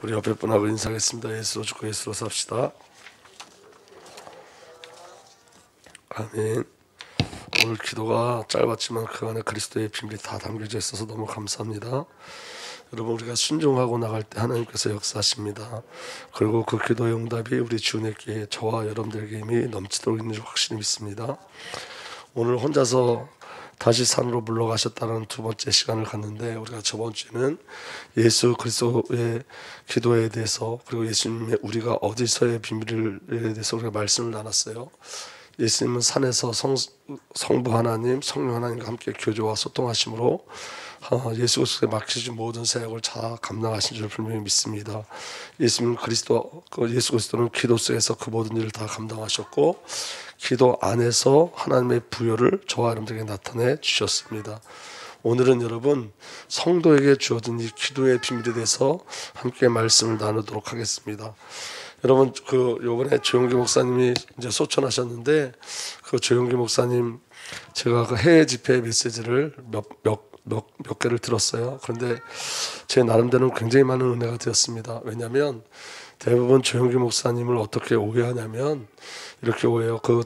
우리 옆에 분하고 인사하겠습니다. 예수로 죽고 예수로 삽시다. 아멘. 오늘 기도가 짧았지만 그 안에 그리스도의 비밀이 다 담겨져 있어서 너무 감사합니다. 여러분, 우리가 순종하고 나갈 때 하나님께서 역사하십니다. 그리고 그 기도의 응답이 우리 주님께 저와 여러분들에게 이미 넘치도록 있는 줄 확실히 믿습니다. 오늘 혼자서 다시 산으로 물러가셨다는 두 번째 시간을 갖는데, 우리가 저번 주에는 예수 그리스도의 기도에 대해서, 그리고 예수님의 우리가 어디서의 비밀에 대해서 우리가 말씀을 나눴어요. 예수님은 산에서 성부 하나님, 성령 하나님과 함께 교제와 소통하심으로 예수 그리스도에 맡기신 모든 사역을 다 감당하신 줄 분명히 믿습니다. 예수 그리스도는 기도 속에서 그 모든 일을 다 감당하셨고, 기도 안에서 하나님의 부요를 저와 여러분들에게 나타내 주셨습니다. 오늘은 여러분, 성도에게 주어진 이 기도의 비밀에 대해서 함께 말씀을 나누도록 하겠습니다. 여러분, 요번에 조용기 목사님이 이제 소천하셨는데, 그 조용기 목사님 제가 그 해외 집회 메시지를 몇 개를 들었어요. 그런데 제 나름대로는 굉장히 많은 은혜가 되었습니다. 왜냐하면 대부분 조용기 목사님을 어떻게 오해하냐면, 이렇게 오해해요. 그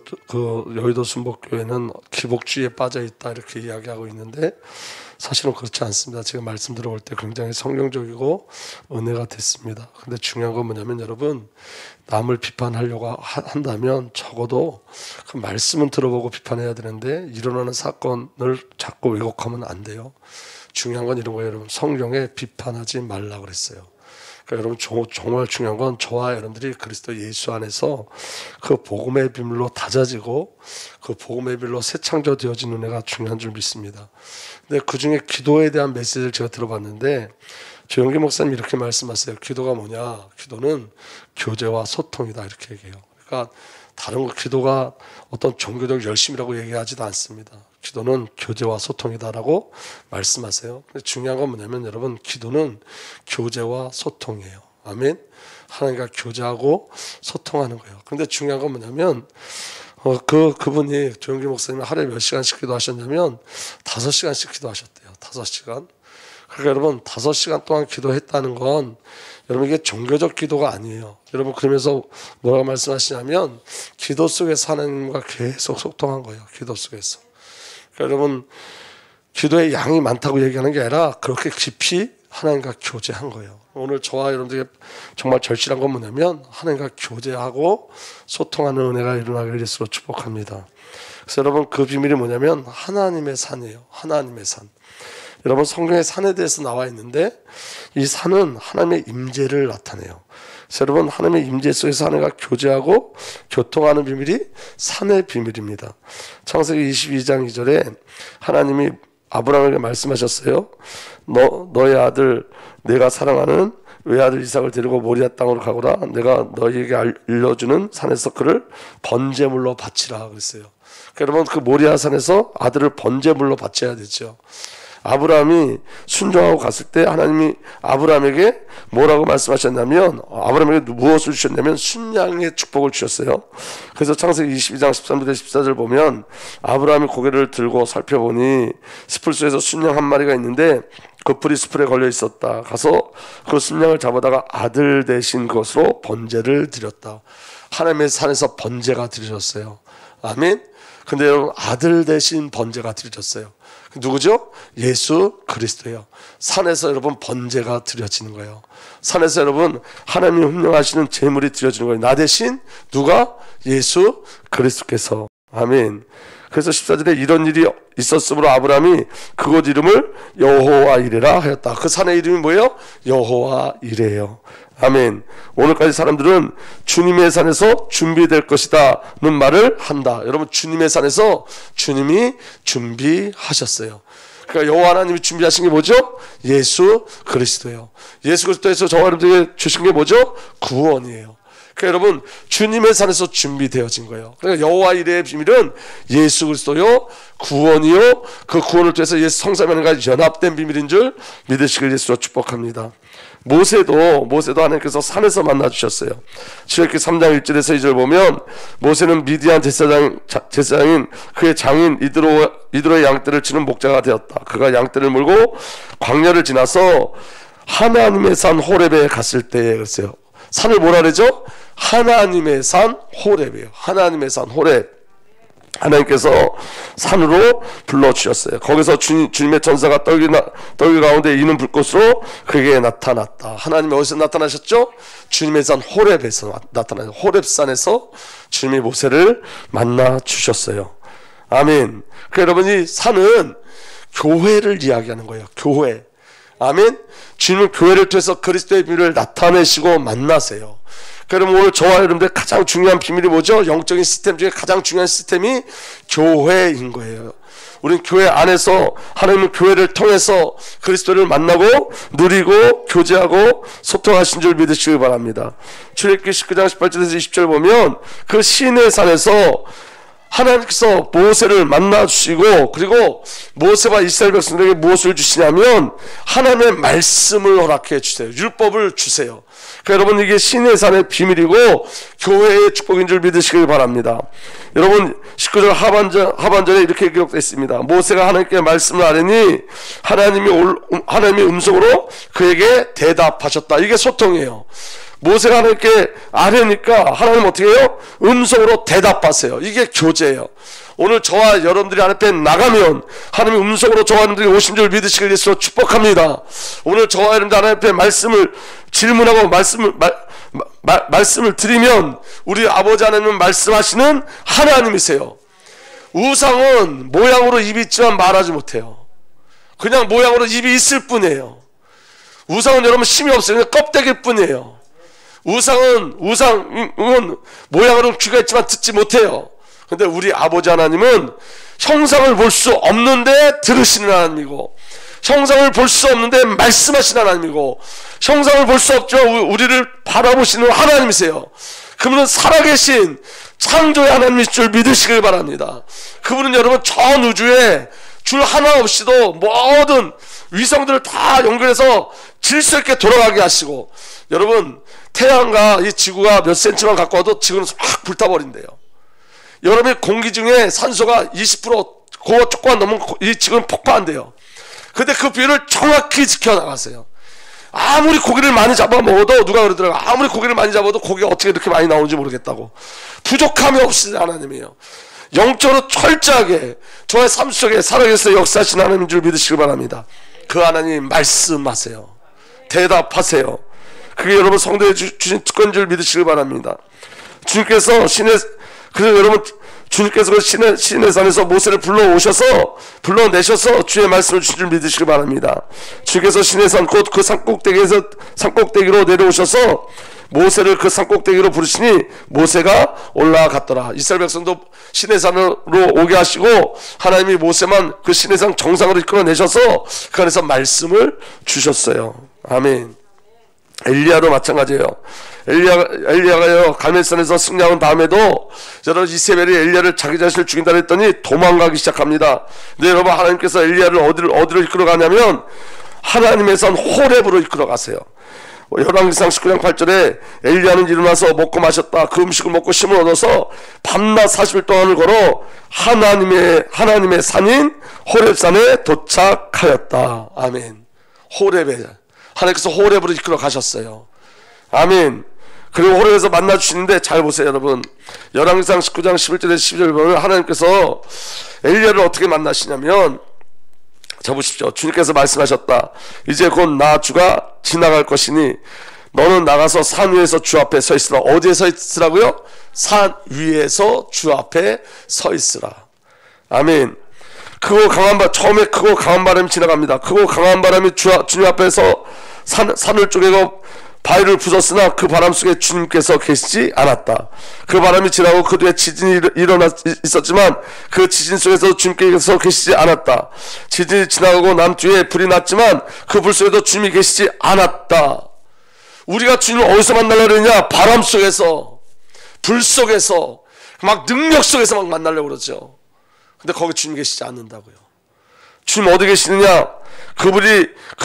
여의도 순복교회는 기복주의에 빠져 있다, 이렇게 이야기하고 있는데, 사실은 그렇지 않습니다. 제가 말씀 들어볼 때 굉장히 성경적이고 은혜가 됐습니다. 근데 중요한 건 뭐냐면, 여러분, 남을 비판하려고 한다면 적어도 그 말씀은 들어보고 비판해야 되는데, 일어나는 사건을 자꾸 왜곡하면 안 돼요. 중요한 건 이런 거예요. 여러분, 성경에 비판하지 말라고 그랬어요. 그러니까 여러분, 정말 중요한 건 저와 여러분들이 그리스도 예수 안에서 그 복음의 비밀로 다져지고, 그 복음의 비밀로 새 창조되어진 은혜가 중요한 줄 믿습니다. 근데 그 중에 기도에 대한 메시지를 제가 들어봤는데, 조영기 목사님이 이렇게 말씀하세요. 기도가 뭐냐? 기도는 교제와 소통이다, 이렇게 얘기해요. 그러니까 다른 거, 기도가 어떤 종교적 열심이라고 얘기하지도 않습니다. 기도는 교제와 소통이다라고 말씀하세요. 근데 중요한 건 뭐냐면, 여러분, 기도는 교제와 소통이에요. 아멘. 하나님과 교제하고 소통하는 거예요. 근데 중요한 건 뭐냐면, 그분이 조영기 목사님이 하루에 몇 시간씩 기도하셨냐면 5시간씩 기도하셨대요. 5시간. 그러니까 여러분, 5시간 동안 기도했다는 건, 여러분, 이게 종교적 기도가 아니에요. 여러분, 그러면서 뭐라고 말씀하시냐면, 기도 속에서 하나님과 계속 소통한 거예요. 기도 속에서. 그러니까 여러분, 기도의 양이 많다고 얘기하는 게 아니라 그렇게 깊이 하나님과 교제한 거예요. 오늘 저와 여러분들에게 정말 절실한 건 뭐냐면, 하나님과 교제하고 소통하는 은혜가 일어나길 예수로 축복합니다. 그래서 여러분, 그 비밀이 뭐냐면 하나님의 산이에요. 하나님의 산. 여러분, 성경에 산에 대해서 나와 있는데, 이 산은 하나님의 임재를 나타내요. 그래서 여러분, 하나님의 임재 속에서 하나님과 교제하고 교통하는 비밀이 산의 비밀입니다. 창세기 22장 2절에 하나님이 아브라함에게 말씀하셨어요. 너의 아들, 내가 사랑하는 외아들 이삭을 데리고 모리아 땅으로 가거라. 내가 너희에게 알려주는 산에서 그를 번제물로 바치라 그랬어요. 그러니까 여러분, 그 모리아 산에서 아들을 번제물로 바쳐야 되죠. 아브라함이 순종하고 갔을 때 하나님이 아브라함에게 뭐라고 말씀하셨냐면, 아브라함에게 무엇을 주셨냐면 순양의 축복을 주셨어요. 그래서 창세기 22장 13절에 14절 보면, 아브라함이 고개를 들고 살펴보니 숲을 속에서 순양 한 마리가 있는데 그 풀이 숲에 걸려 있었다. 가서 그 순양을 잡아다가 아들 대신 것으로 번제를 드렸다. 하나님의 산에서 번제가 드려졌어요. 아멘. 근데 여러분, 아들 대신 번제가 드려졌어요. 누구죠? 예수 그리스도예요. 산에서 여러분, 번제가 드려지는 거예요. 산에서 여러분, 하나님이 hun령하시는 제물이 드려지는 거예요. 나 대신 누가? 예수 그리스도께서. 아멘. 그래서 14절에 이런 일이 있었으므로 아브라함이 그곳 이름을 여호와 이레라 하였다. 그 산의 이름이 뭐예요? 여호와 이레예요. 아멘. 오늘까지 사람들은 주님의 산에서 준비될 것이다는 말을 한다. 여러분, 주님의 산에서 주님이 준비하셨어요. 그러니까 여호와 하나님이 준비하신 게 뭐죠? 예수 그리스도예요. 예수 그리스도에서 저와 여러분들에게 주신 게 뭐죠? 구원이에요. 그러니까 여러분, 주님의 산에서 준비되어진 거예요. 그러니까 여호와 이레의 비밀은 예수 그리스도요, 구원이요, 그 구원을 통해서 예수 성삼위하나님과 연합된 비밀인 줄 믿으시길 예수로 축복합니다. 모세도 하나님께서 산에서 만나주셨어요. 출애굽기 3장 1절에서 2절 보면, 모세는 미디안 제사장인 그의 장인 이드로의 양떼를 치는 목자가 되었다. 그가 양떼를 물고 광야를 지나서 하나님의 산 호렙에 갔을 때 그랬어요. 산을 뭐라 그러죠? 하나님의 산 호렙이에요. 하나님의 산 호렙. 하나님께서 산으로 불러주셨어요. 거기서 주님의 천사가 떨기 가운데 이는 불꽃으로 그에게 나타났다. 하나님이 어디서 나타나셨죠? 주님의 산 호렙에서 나타나요. 호렙산에서 주님이 모세를 만나 주셨어요. 아멘. 여러분, 이 산은 교회를 이야기하는 거예요. 교회. 아멘. 주님은 교회를 통해서 그리스도의 비밀을 나타내시고 만나세요. 그럼 오늘 저와 여러분들 가장 중요한 비밀이 뭐죠? 영적인 시스템 중에 가장 중요한 시스템이 교회인 거예요. 우린 교회 안에서 하나님은 교회를 통해서 그리스도를 만나고 누리고 교제하고 소통하신 줄 믿으시기 바랍니다. 출애굽기 19장 18절에서 20절 보면 그 시내 산에서 하나님께서 모세를 만나주시고, 그리고 모세와 이스라엘 백성들에게 무엇을 주시냐면 하나님의 말씀을 허락해 주세요. 율법을 주세요. 그러니까 여러분, 이게 시내산의 비밀이고 교회의 축복인 줄 믿으시길 바랍니다. 여러분, 19절 하반절에 이렇게 기록되어 있습니다. 모세가 하나님께 말씀을 하려니 하나님이 음성으로 그에게 대답하셨다. 이게 소통이에요. 모세가 하나님께 아뢰니까 하나님 어떻게 해요? 음성으로 대답하세요. 이게 교제예요. 오늘 저와 여러분들이 하나님 앞에 나가면 하나님의 음성으로 저와 여러분들이 오신 줄 믿으시길 위해서 축복합니다. 오늘 저와 여러분들 하나님 앞에 말씀을 질문하고 말씀을 드리면 우리 아버지 하나님은 말씀하시는 하나님이세요. 우상은 모양으로 입이 있지만 말하지 못해요. 그냥 모양으로 입이 있을 뿐이에요. 우상은 여러분 힘이 없어요. 껍데기일 뿐이에요. 우상은 모양으로 귀가 있지만 듣지 못해요. 근데 우리 아버지 하나님은 형상을 볼 수 없는데 들으시는 하나님이고, 형상을 볼 수 없는데 말씀하시는 하나님이고, 형상을 볼 수 없죠. 우리를 바라보시는 하나님이세요. 그분은 살아계신 창조의 하나님일 줄 믿으시길 바랍니다. 그분은 여러분 전 우주에 줄 하나 없이도 모든 위성들을 다 연결해서 질서 있게 돌아가게 하시고, 여러분 태양과 이 지구가 몇 센치만 갖고 와도 지구는 확 불타버린대요. 여러분의 공기 중에 산소가 20% 그거 조금만 넘으면 이 지구는 폭파한대요. 근데 그 비율을 정확히 지켜나가세요. 아무리 고기를 많이 잡아 먹어도, 누가 그러더라고요. 아무리 고기를 많이 잡아도 고기가 어떻게 이렇게 많이 나오는지 모르겠다고. 부족함이 없으신 하나님이에요. 영적으로 철저하게 저의 삶 속에 살아계셔서 역사하신 하나님인 줄 믿으시길 바랍니다. 그 하나님 말씀하세요. 대답하세요. 그게 여러분 성도에 주신 특권인 줄 믿으시길 바랍니다. 주님께서 그 시내산에서 모세를 불러내셔서 주의 말씀을 주신 줄 믿으시길 바랍니다. 주님께서 시내산 곧 그 산꼭대기로 내려오셔서 모세를 그 산꼭대기로 부르시니 모세가 올라갔더라. 이스라엘 백성도 시내산으로 오게 하시고 하나님이 모세만 그 시내산 정상으로 이끌어내셔서 그 안에서 말씀을 주셨어요. 아멘. 엘리야도 마찬가지예요. 엘리야가요 갈멜산에서 승리한 다음에도 여러분 이세벨이 엘리야를 자기 자신을 죽인다 했더니 도망가기 시작합니다. 근데 여러분 하나님께서 엘리야를 어디로 이끌어 가냐면 하나님의 산 호렙으로 이끌어 가세요. 열왕기상 19장 8절에 엘리야는 일어나서 먹고 마셨다. 그 음식을 먹고 힘을 얻어서 밤낮 40일 동안을 걸어 하나님의 산인 호렙산에 도착하였다. 아멘. 호렙에 하나님께서 호렙으로 이끌어 가셨어요. 아멘. 그리고 호렙에서 만나 주시는데 잘 보세요, 여러분. 열왕기상 19장 11절에서 12절 보면 하나님께서 엘리야를 어떻게 만나시냐면, 자 보십시오. 주님께서 말씀하셨다. 이제 곧 나 주가 지나갈 것이니 너는 나가서 산 위에서 주 앞에 서 있으라. 어디에 서 있으라고요? 산 위에서 주 앞에 서 있으라. 아멘. 처음에 크고 강한 바람이 지나갑니다. 크고 강한 바람이 주님 앞에서 산을 쪼개고 바위를 부쉈으나 그 바람 속에 주님께서 계시지 않았다. 그 바람이 지나고 그 뒤에 지진이 있었지만 그 지진 속에서 주님께서 계시지 않았다. 지진이 지나가고 난 뒤에 불이 났지만 그 불 속에도 주님이 계시지 않았다. 우리가 주님을 어디서 만나려고 그러냐? 바람 속에서, 불 속에서, 막 능력 속에서 막 만나려고 그러죠. 근데 거기 주님 계시지 않는다고요. 주님 어디 계시느냐? 그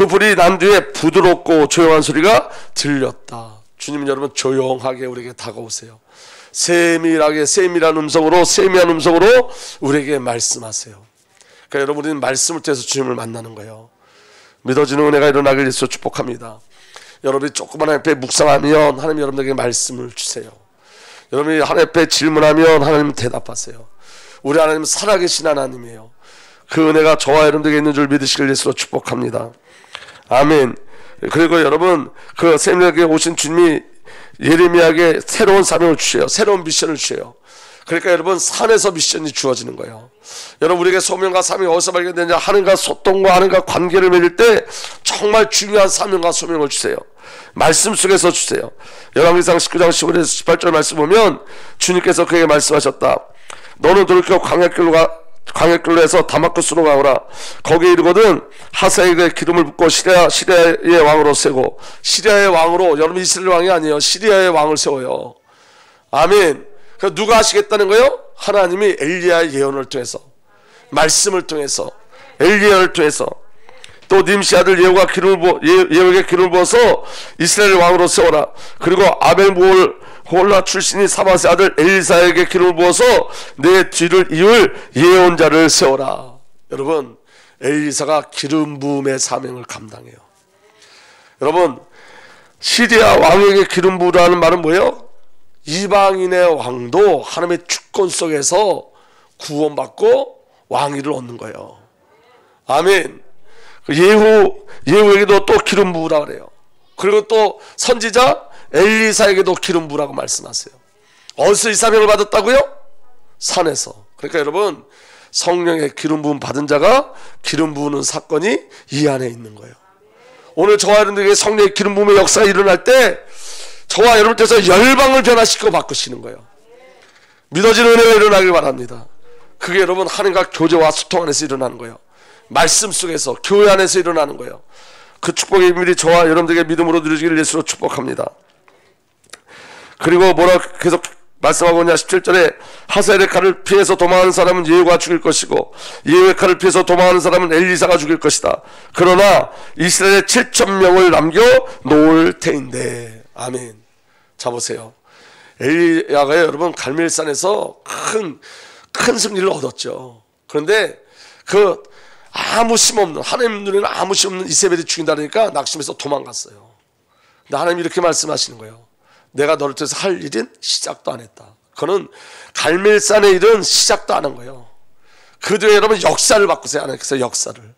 불이 난 뒤에 부드럽고 조용한 소리가 들렸다. 주님은 여러분 조용하게 우리에게 다가오세요. 세밀한 음성으로 우리에게 말씀하세요. 그러니까 여러분 우리는 말씀을 통해서 주님을 만나는 거예요. 믿어지는 은혜가 일어나길 예수로 축복합니다. 여러분이 조그만 하나님 앞에 묵상하면 하나님 여러분에게 말씀을 주세요. 여러분이 하나님 앞에 질문하면 하나님 대답하세요. 우리 하나님은 살아계신 하나님이에요. 그 은혜가 저와 여러분에게 있는 줄 믿으시길 예수로 축복합니다. 아멘. 그리고 여러분, 그 새벽에 오신 주님이 예레미야에게 새로운 사명을 주셔요. 새로운 미션을 주셔요. 그러니까 여러분, 산에서 미션이 주어지는 거예요. 여러분, 우리에게 소명과 사명이 어디서 발견되느냐? 하나님과 소통과 하나님과 관계를 맺을 때 정말 중요한 사명과 소명을 주세요. 말씀 속에서 주세요. 열왕기상 19장 15절에서 18절 말씀 보면 주님께서 그에게 말씀하셨다. 너는 돌이켜 광야길로 해서 다마스쿠스로 가오라. 거기에 이르거든 하사엘에게 기름을 붓고 시리아의 왕으로 세고. 시리아의 왕으로, 여러분 이스라엘 왕이 아니에요. 시리아의 왕을 세워요. 아멘. 누가 하시겠다는 거예요? 하나님이 엘리야의 예언을 통해서, 말씀을 통해서, 엘리야를 통해서. 또 님시 아들 예후에게 기름을 부어서 이스라엘 왕으로 세워라. 그리고 아벨몰홀라 출신이 사바스의 아들 엘리사에게 기름을 부어서 내 뒤를 이을 예언자를 세워라. 여러분, 엘리사가 기름 부음의 사명을 감당해요. 여러분, 시리아 왕에게 기름 부으라는 말은 뭐예요? 이방인의 왕도 하나님의 주권 속에서 구원받고 왕위를 얻는 거예요. 아멘. 예후에게도 또 기름 부으라 그래요. 그리고 또 선지자 엘리사에게도 기름 부으라고 말씀하세요. 어디서 이 사명을 받았다고요? 산에서. 그러니까 여러분, 성령의 기름 부음 받은 자가 기름 부으는 사건이 이 안에 있는 거예요. 오늘 저와 여러분들에게 성령의 기름 부음의 역사가 일어날 때 저와 여러분께서 열방을 변화시키고 바꾸시는 거예요. 믿어지는 은혜가 일어나길 바랍니다. 그게 여러분 하나님과 교제와 소통 안에서 일어나는 거예요. 말씀 속에서, 교회 안에서 일어나는 거예요. 그 축복의 비밀이 저와 여러분들에게 믿음으로 누려지기를 예수로 축복합니다. 그리고 뭐라 계속 말씀하고 있냐? 17절에 하사엘의 칼을 피해서 도망하는 사람은 예후가 죽일 것이고 예후의 칼을 피해서 도망하는 사람은 엘리사가 죽일 것이다. 그러나 이스라엘의 7,000명을 남겨 놓을 테인데. 아멘. 자 보세요. 엘리야가 여러분 갈멜산에서 큰 승리를 얻었죠. 그런데 그 아무 심없는, 하나님 눈에는 아무 심없는 이세벨이 죽인다니까 낙심해서 도망갔어요. 근데 하나님이 이렇게 말씀하시는 거예요. 내가 너를 통해서 할 일은 시작도 안 했다. 그거는 갈멜산의 일은 시작도 안 한 거예요. 그 뒤에 여러분 역사를 바꾸세요. 하나님께서 역사를.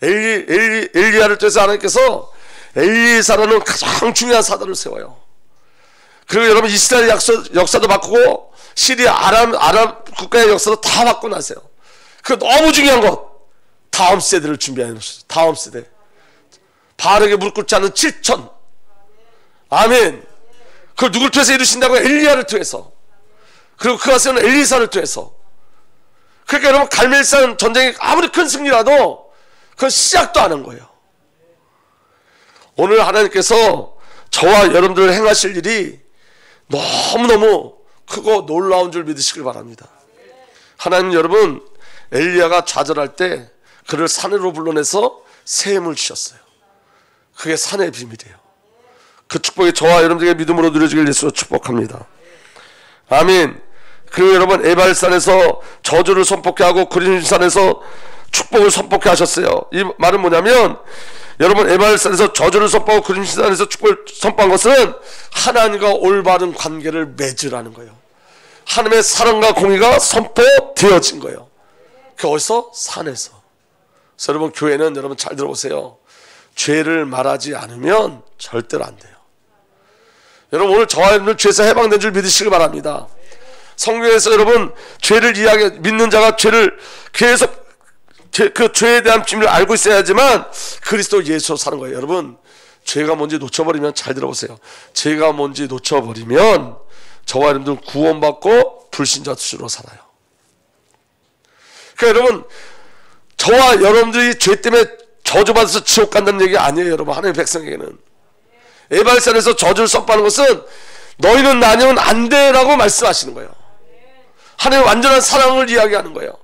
엘리야를 통해서 하나님께서 엘리사라는 가장 중요한 사도를 세워요. 그리고 여러분 이스라엘 역사도 바꾸고 시리아 아랍 국가의 역사도 다 바꾸고 나세요. 그 너무 중요한 것, 다음 세대를 준비하는 것이죠. 다음 세대. 바알에게 무릎 꿇지 않은 7천. 아멘. 그걸 누굴 통해서 이루신다고요? 엘리야를 통해서. 그리고 그 가서는 엘리사를 통해서. 그러니까 여러분 갈멜산 전쟁이 아무리 큰 승리라도 그건 시작도 안 한 거예요. 오늘 하나님께서 저와 여러분들 행하실 일이 너무너무 크고 놀라운 줄 믿으시길 바랍니다. 하나님, 여러분 엘리야가 좌절할 때 그를 산으로 불러내서 샘을 주셨어요. 그게 산의 비밀이에요. 그 축복이 저와 여러분들에게 믿음으로 누려지길 예수로 축복합니다. 아멘. 그리고 여러분 에발산에서 저주를 선포케 하고 그린산에서 축복을 선포케 하셨어요. 이 말은 뭐냐면 여러분 에발산에서 저주를 선포하고 그린산에서 축복을 선포한 것은 하나님과 올바른 관계를 맺으라는 거예요. 하나님의 사랑과 공의가 선포되어진 거예요. 그 어디서? 산에서. 그래서 여러분 교회는 여러분 잘 들어보세요. 죄를 말하지 않으면 절대로 안 돼요. 여러분 오늘 저와 여러분 죄에서 해방된 줄 믿으시길 바랍니다. 성경에서 여러분 죄를 믿는 자가 죄를 계속 그 죄에 대한 비밀을 알고 있어야 하지만 그리스도 예수로 사는 거예요. 여러분 죄가 뭔지 놓쳐버리면, 잘 들어보세요. 죄가 뭔지 놓쳐버리면 저와 여러분들은 구원받고 불신자로 살아요. 그러니까 여러분 저와 여러분들이 죄 때문에 저주받아서 지옥 간다는 얘기 아니에요. 여러분 하나님의 백성에게는 에발산에서 저주를 선포하는 것은 너희는 나뉘면 안 돼라고 말씀하시는 거예요. 하나님의 완전한 사랑을 이야기하는 거예요.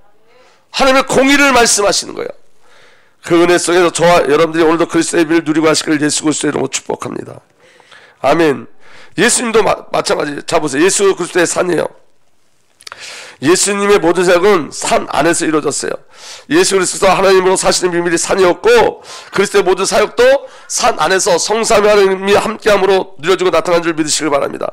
하나님의 공의를 말씀하시는 거예요. 그 은혜 속에서 저와 여러분들이 오늘도 그리스도의 비밀을 누리고 하시길 예수 그리스도의 이름으로 축복합니다. 아멘. 예수님도 마찬가지. 자 보세요. 예수 그리스도의 산이에요. 예수님의 모든 사역은 산 안에서 이루어졌어요. 예수 그리스도가 하나님으로 사시는 비밀이 산이었고 그리스도의 모든 사역도 산 안에서 성삼위 하나님이 함께함으로 누려지고 나타난 줄 믿으시길 바랍니다.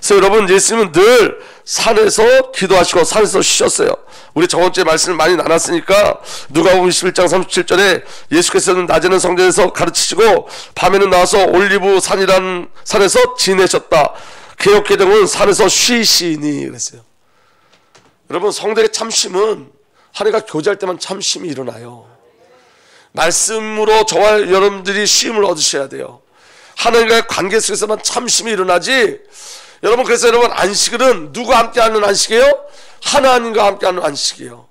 그래서 여러분, 예수님은 늘 산에서 기도하시고 산에서 쉬셨어요. 우리 저번주에 말씀을 많이 나눴으니까 누가복음 21장 37절에 예수께서는 낮에는 성전에서 가르치시고 밤에는 나와서 올리브 산이라는 산에서 지내셨다. 개역개정은 산에서 쉬시니 그랬어요. 여러분, 성도의 참심은 하나님과 교제할 때만 참심이 일어나요. 말씀으로 저와 여러분들이 쉼을 얻으셔야 돼요. 하나님과의 관계 속에서만 참심이 일어나지. 여러분, 그래서 여러분, 안식일은 누구와 함께하는 안식이에요? 하나님과 함께하는 안식이에요.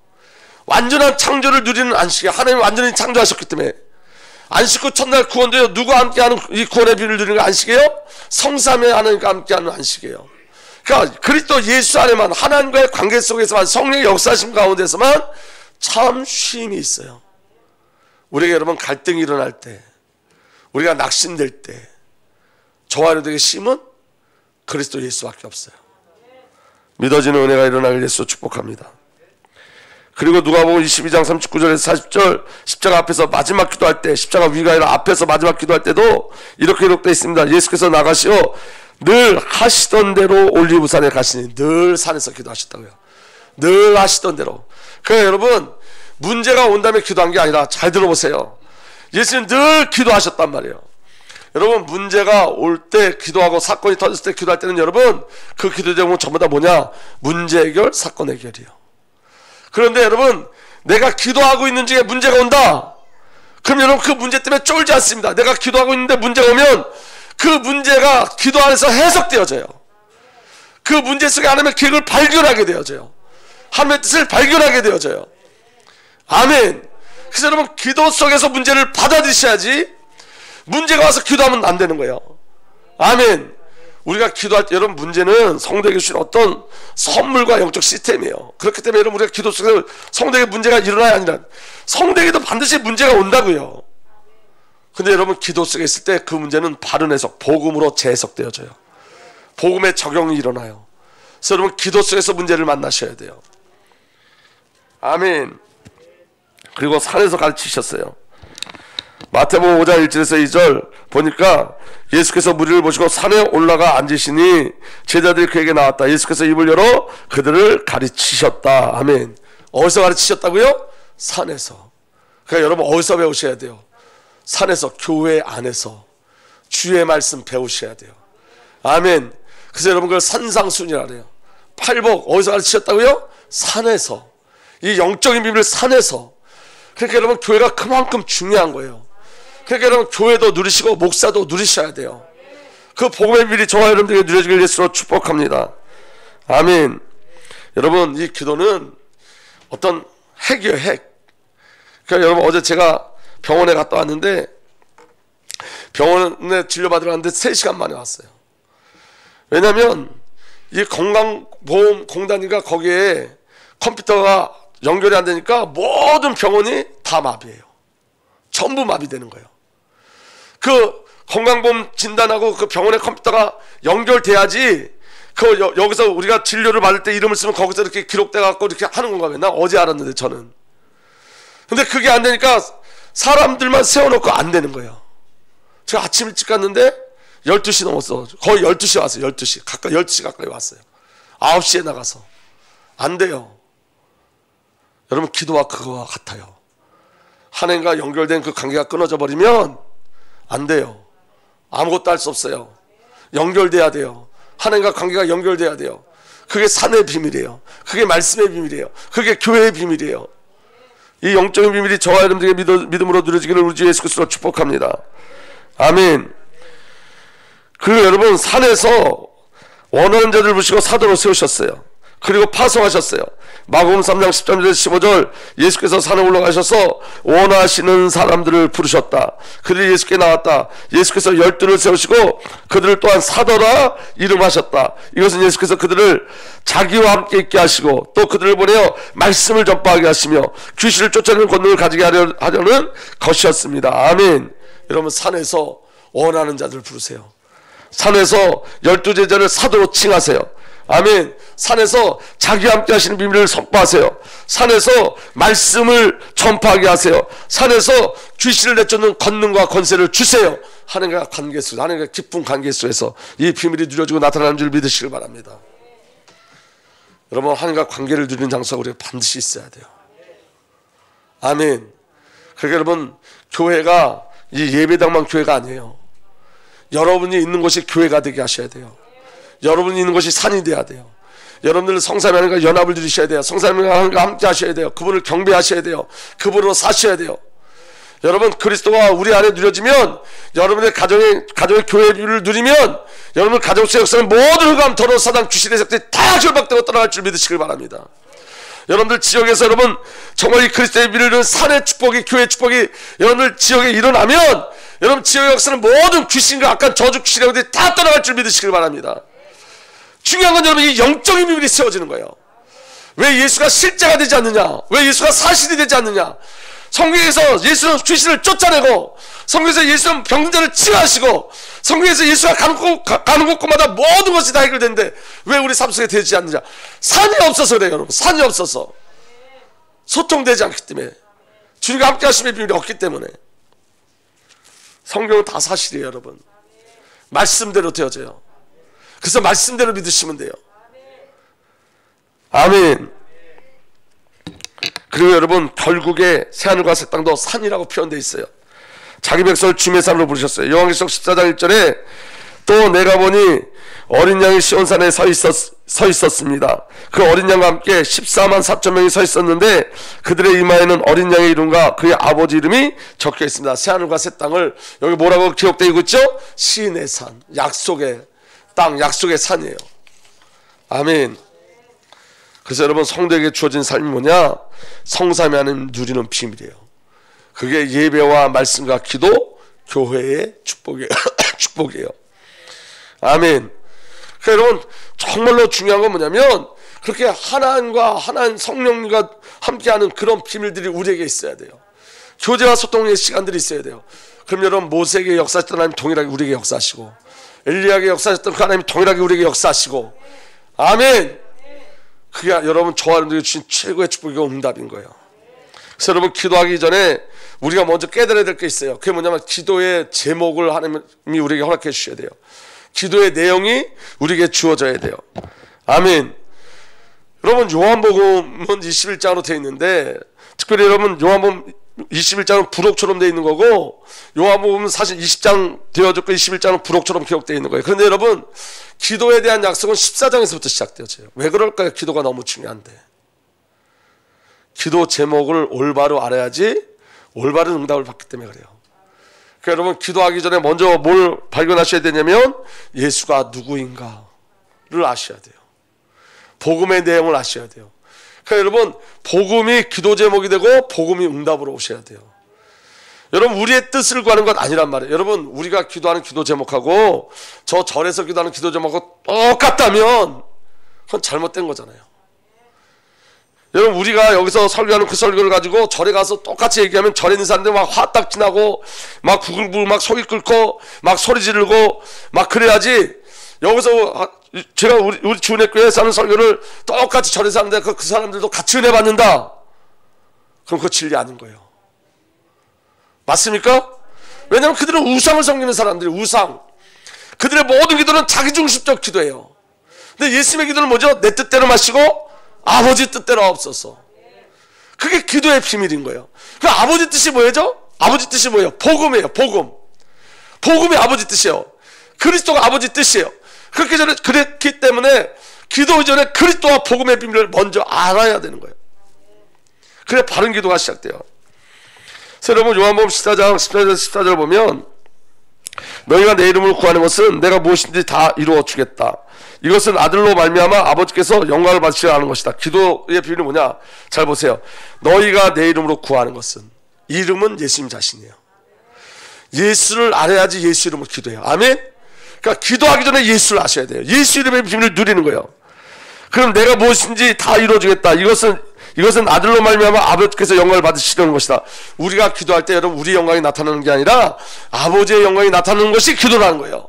완전한 창조를 누리는 안식이에요. 하나님이 완전히 창조하셨기 때문에. 안식 후 첫날 구원도요, 누구와 함께하는 이 구원의 비밀을 누리는 게 안식이에요? 성삼위 하나님과 함께하는 안식이에요. 그러니까 그리스도 예수 안에만, 하나님과의 관계 속에서만, 성령의 역사심 가운데서만 참 쉼이 있어요. 우리에게 여러분, 갈등이 일어날 때, 우리가 낙심될 때, 저와 여러분에게 쉼은 그리스도 예수밖에 없어요. 믿어지는 은혜가 일어나길 예수 축복합니다. 그리고 누가복음 22장 39절에서 40절, 십자가 앞에서 마지막 기도할 때, 십자가 위가 아니라 앞에서 마지막 기도할 때도 이렇게 기록되어 있습니다. 예수께서 나가시어 늘 하시던 대로 올리브산에 가시니, 늘 산에서 기도하셨다고요. 늘 하시던 대로. 그러니까 여러분, 문제가 온다면 기도한 게 아니라, 잘 들어보세요, 예수님 늘 기도하셨단 말이에요. 여러분, 문제가 올 때 기도하고 사건이 터졌을 때 기도할 때는 여러분, 그 기도 제목은 전부 다 뭐냐? 문제 해결, 사건 해결이요. 그런데 여러분, 내가 기도하고 있는 중에 문제가 온다. 그럼 여러분, 그 문제 때문에 쫄지 않습니다. 내가 기도하고 있는데 문제가 오면 그 문제가 기도 안에서 해석되어져요. 그 문제 속에 하나님의 계획을 발견하게 되어져요. 하나님의 뜻을 발견하게 되어져요. 아멘. 그래서 여러분, 기도 속에서 문제를 받아들이셔야지, 문제가 와서 기도하면 안 되는 거예요. 아멘. 우리가 기도할 때 여러분, 문제는 성도에게 주신 어떤 선물과 영적 시스템이에요. 그렇기 때문에 여러분, 우리가 기도 속에서 성도에게 문제가 일어나야 아니라 성도에게도 반드시 문제가 온다고요. 근데 여러분, 기도 속에 있을 때 그 문제는 바른 해석, 복음으로 재해석되어져요. 복음의 적용이 일어나요. 그래서 여러분, 기도 속에서 문제를 만나셔야 돼요. 아멘. 그리고 산에서 가르치셨어요. 마태복음 5장 1절에서 2절 보니까 예수께서 무리를 보시고 산에 올라가 앉으시니 제자들이 그에게 나왔다. 예수께서 입을 열어 그들을 가르치셨다. 아멘. 어디서 가르치셨다고요? 산에서. 그러니까 여러분, 어디서 배우셔야 돼요? 산에서, 교회 안에서 주의 말씀 배우셔야 돼요. 아멘. 그래서 여러분, 그걸 산상순이라 그래요. 팔복 어디서 가르치셨다고요? 산에서. 이 영적인 비밀을 산에서. 그러니까 여러분, 교회가 그만큼 중요한 거예요. 그러니까 여러분, 교회도 누리시고 목사도 누리셔야 돼요. 그 복음의 비밀이 저와 여러분들에게 누려지길 예수로 축복합니다. 아멘. 여러분, 이 기도는 어떤 핵이에요, 핵. 그러니까 여러분, 어제 제가 병원에 갔다 왔는데, 병원에 진료받으러 갔는데 3시간 만에 왔어요. 왜냐면 이 건강보험공단이가 거기에 컴퓨터가 연결이 안 되니까 모든 병원이 다 마비예요. 전부 마비되는 거예요. 그 건강보험 진단하고 그 병원의 컴퓨터가 연결돼야지, 여기서 우리가 진료를 받을 때 이름을 쓰면 거기서 이렇게 기록돼 갖고 이렇게 하는 건가 봐요. 나 어제 알았는데 저는. 근데 그게 안 되니까 사람들만 세워놓고 안 되는 거예요. 제가 아침 일찍 갔는데 12시 넘었어. 거의 12시 왔어요. 12시 가까이, 12시 가까이 왔어요. 9시에 나가서. 안 돼요. 여러분, 기도와 그거와 같아요. 하나님과 연결된 그 관계가 끊어져 버리면 안 돼요. 아무것도 할 수 없어요. 연결돼야 돼요. 하나님과 관계가 연결돼야 돼요. 그게 산의 비밀이에요. 그게 말씀의 비밀이에요. 그게 교회의 비밀이에요. 이 영적인 비밀이 저와 여러분들에게 믿음으로 누려지기를 우리 주 예수 그리스도로 축복합니다. 아멘. 그리고 여러분, 산에서 원하는 자들 부르시고 사도로 세우셨어요. 그리고 파송하셨어요. 마가복음 3장 13절에서 15절, 예수께서 산에 올라가셔서 원하시는 사람들을 부르셨다. 그들이 예수께 나왔다. 예수께서 12를 세우시고 그들을 또한 사도라 이름하셨다. 이것은 예수께서 그들을 자기와 함께 있게 하시고 또 그들을 보내어 말씀을 전파하게 하시며 귀신을 쫓아내는 권능을 가지게 하려는 것이었습니다. 아멘. 여러분, 산에서 원하는 자들 부르세요. 산에서 12제자를 사도로 칭하세요. 아멘. 산에서 자기와 함께 하시는 비밀을 선포하세요. 산에서 말씀을 전파하게 하세요. 산에서 귀신을 내쫓는 권능과 권세를 주세요. 하나님과 관계 속에서, 하나님과 깊은 관계 속에서 이 비밀이 누려지고 나타나는 줄 믿으시길 바랍니다. 여러분, 하나님과 관계를 누리는 장소가 우리가 반드시 있어야 돼요. 아멘. 그러니까 여러분, 교회가 이 예배당만 교회가 아니에요. 여러분이 있는 곳이 교회가 되게 하셔야 돼요. 여러분이 있는 곳이 산이 돼야 돼요. 여러분들 성삼위 하나님과 연합을 누리셔야 돼요. 성삼위 하나님과 함께 하셔야 돼요. 그분을 경배하셔야 돼요. 그분으로 사셔야 돼요. 여러분, 그리스도가 우리 안에 누려지면, 여러분의 가정의 교회를 누리면, 여러분 가정 속의 역사는 모든 흑암, 더러운 사단, 귀신의 세력들이 다 결박되고 떠나갈 줄 믿으시길 바랍니다. 여러분들 지역에서 여러분 정말 이 그리스도의 비밀을 산의 축복이, 교회의 축복이 여러분들 지역에 일어나면, 여러분 지역의 역사는 모든 귀신과 악한 저주 귀신의 것들이 다 떠나갈 줄 믿으시길 바랍니다. 중요한 건 여러분 이 영적인 비밀이 세워지는 거예요. 왜 예수가 실제가 되지 않느냐? 왜 예수가 사실이 되지 않느냐? 성경에서 예수는 귀신을 쫓아내고, 성경에서 예수는 병자를 치유하시고, 성경에서 예수가 가는 곳마다 모든 것이 다 해결되는데 왜 우리 삶 속에 되지 않느냐? 산이 없어서 그래요. 여러분, 산이 없어서, 소통되지 않기 때문에, 주님과 함께 하심의 비밀이 없기 때문에. 성경은 다 사실이에요. 여러분, 말씀대로 되어져요. 그래서 말씀대로 믿으시면 돼요. 아멘. 그리고 여러분, 결국에 새하늘과 새 땅도 산이라고 표현되어 있어요. 자기 백성을 주님의 산으로 부르셨어요. 요한계시록 14장 1절에 또 내가 보니 어린 양이 시온산에 서 있었습니다. 그 어린 양과 함께 14만 4천 명이 서 있었는데 그들의 이마에는 어린 양의 이름과 그의 아버지 이름이 적혀 있습니다. 새하늘과 새 땅을 여기 뭐라고 기록되어 있죠? 시인의 산, 약속의 땅, 약속의 산이에요. 아멘. 그래서 여러분, 성도에게 주어진 삶이 뭐냐? 성삼위 하나님 누리는 비밀이에요. 그게 예배와 말씀과 기도, 교회의 축복이에요. 축복이에요. 아멘. 그러니까 여러분, 정말로 중요한 건 뭐냐면, 그렇게 하나님과 성령과 함께하는 그런 비밀들이 우리에게 있어야 돼요. 교제와 소통의 시간들이 있어야 돼요. 그럼 여러분, 모세에게 역사하셨던 하나님 동일하게 우리에게 역사하시고, 엘리야에게 역사하셨던 그 하나님 동일하게 우리에게 역사하시고, 아멘. 그게 여러분 저와 여러분들에게 주신 최고의 축복이고 응답인 거예요. 그래서 여러분, 기도하기 전에 우리가 먼저 깨달아야 될 게 있어요. 그게 뭐냐면 기도의 제목을 하나님이 우리에게 허락해 주셔야 돼요. 기도의 내용이 우리에게 주어져야 돼요. 아멘. 여러분, 요한복음은 21장으로 되어 있는데, 특별히 여러분 요한복음 21장은 부록처럼 되어 있는 거고, 요한복음은 사실 20장 되어졌고 21장은 부록처럼 기록되어 있는 거예요. 그런데 여러분, 기도에 대한 약속은 14장에서부터 시작되어져요. 왜 그럴까요? 기도가 너무 중요한데. 기도 제목을 올바로 알아야지 올바른 응답을 받기 때문에 그래요. 그러니까 여러분, 기도하기 전에 먼저 뭘 발견하셔야 되냐면 예수가 누구인가를 아셔야 돼요. 복음의 내용을 아셔야 돼요. 그러니까 여러분, 복음이 기도 제목이 되고 복음이 응답으로 오셔야 돼요. 여러분, 우리의 뜻을 구하는 건 아니란 말이에요. 여러분, 우리가 기도하는 기도 제목하고 저 절에서 기도하는 기도 제목하고 똑같다면 그건 잘못된 거잖아요. 여러분, 우리가 여기서 설교하는 그 설교를 가지고 절에 가서 똑같이 얘기하면 절에 있는 사람들 막 화딱 지나고 막 부글부글 막 속이 끓고 막 소리 지르고 막 그래야지, 여기서 제가 우리 주은혜교회에서 하는 설교를 똑같이 절에서 하는데 그 사람들도 같이 은혜 받는다, 그럼 그거 진리 아닌 거예요. 맞습니까? 왜냐하면 그들은 우상을 섬기는 사람들이, 우상. 그들의 모든 기도는 자기중심적 기도예요. 근데 예수님의 기도는 뭐죠? 내 뜻대로 마시고 아버지 뜻대로 없어서. 그게 기도의 비밀인 거예요. 그 아버지 뜻이 뭐죠? 아버지 뜻이 뭐예요? 복음이에요. 복음. 복음이 아버지 뜻이에요. 그리스도가 아버지 뜻이에요. 그렇기 때문에 기도 이전에 그리스도와 복음의 비밀을 먼저 알아야 되는 거예요. 그래 바른 기도가 시작돼요. 그래서 여러분, 요한복음 14장 14절 보면 너희가 내 이름을 구하는 것은 내가 무엇인지 다 이루어 주겠다. 이것은 아들로 말미암아 아버지께서 영광을 받으시려 하는 것이다. 기도의 비밀이 뭐냐? 잘 보세요. 너희가 내 이름으로 구하는 것은, 이름은 예수님 자신이에요. 예수를 알아야지 예수 이름으로 기도해요. 아멘? 그러니까 기도하기 전에 예수를 아셔야 돼요. 예수 이름의 비밀을 누리는 거예요. 그럼 내가 무엇인지 다 이루어주겠다. 이것은 아들로 말미암아 아버지께서 영광을 받으시려는 것이다. 우리가 기도할 때 여러분, 우리 영광이 나타나는 게 아니라 아버지의 영광이 나타나는 것이 기도라는 거예요.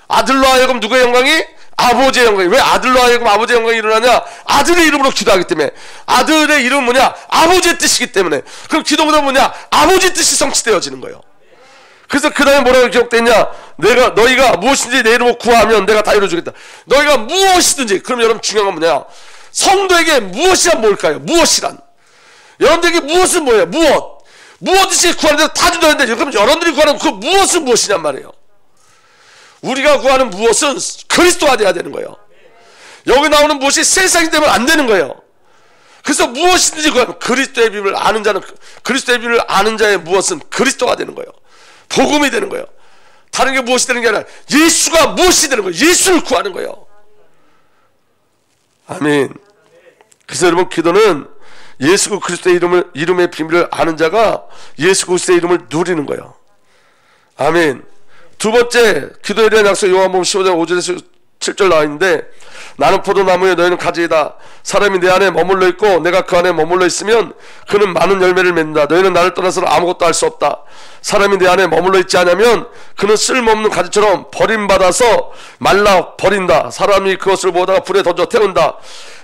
아들로 하여금 누구의 영광이? 아버지의 영광이. 왜 아들로 하여금 아버지의 영광이 일어나냐? 아들의 이름으로 기도하기 때문에. 아들의 이름은 뭐냐? 아버지의 뜻이기 때문에. 그럼 기도보다 뭐냐? 아버지 뜻이 성취되어지는 거예요. 그래서 그 다음에 뭐라고 기록되냐? 너희가 무엇인지 내 이름으로 구하면 내가 다 이루어주겠다. 너희가 무엇이든지. 그럼 여러분 중요한 건 뭐냐? 성도에게 무엇이란 뭘까요? 무엇이란. 여러분들에게 무엇은 뭐예요? 무엇이든지 구하는 대로 다 준다는데, 그럼 여러분들이 구하는 그 무엇은 무엇이냔 말이에요. 우리가 구하는 무엇은 그리스도가 돼야 되는 거예요. 여기 나오는 무엇이 세상이 되면 안 되는 거예요. 그래서 무엇이든지 구하면 그리스도의 비밀을 아는 자는, 그리스도의 비밀을 아는 자의 무엇은 그리스도가 되는 거예요. 복음이 되는 거예요. 다른 게 무엇이 되는 게 아니라 예수가 무엇이 되는 거예요. 예수를 구하는 거예요. 아멘. 그래서 여러분, 기도는 예수 그리스도의 이름의 비밀을 아는 자가 예수 그리스도의 이름을 누리는 거예요. 아멘. 두 번째 기도에 대한 약속, 요한복음 15장 5절에서 7절 나와 있는데, 나는 포도나무에 너희는 가지이다. 사람이 내 안에 머물러 있고 내가 그 안에 머물러 있으면 그는 많은 열매를 맺는다. 너희는 나를 떠나서는 아무것도 할 수 없다. 사람이 내 안에 머물러 있지 않으면 그는 쓸모없는 가지처럼 버림받아서 말라 버린다. 사람이 그것을 모다가 불에 던져 태운다.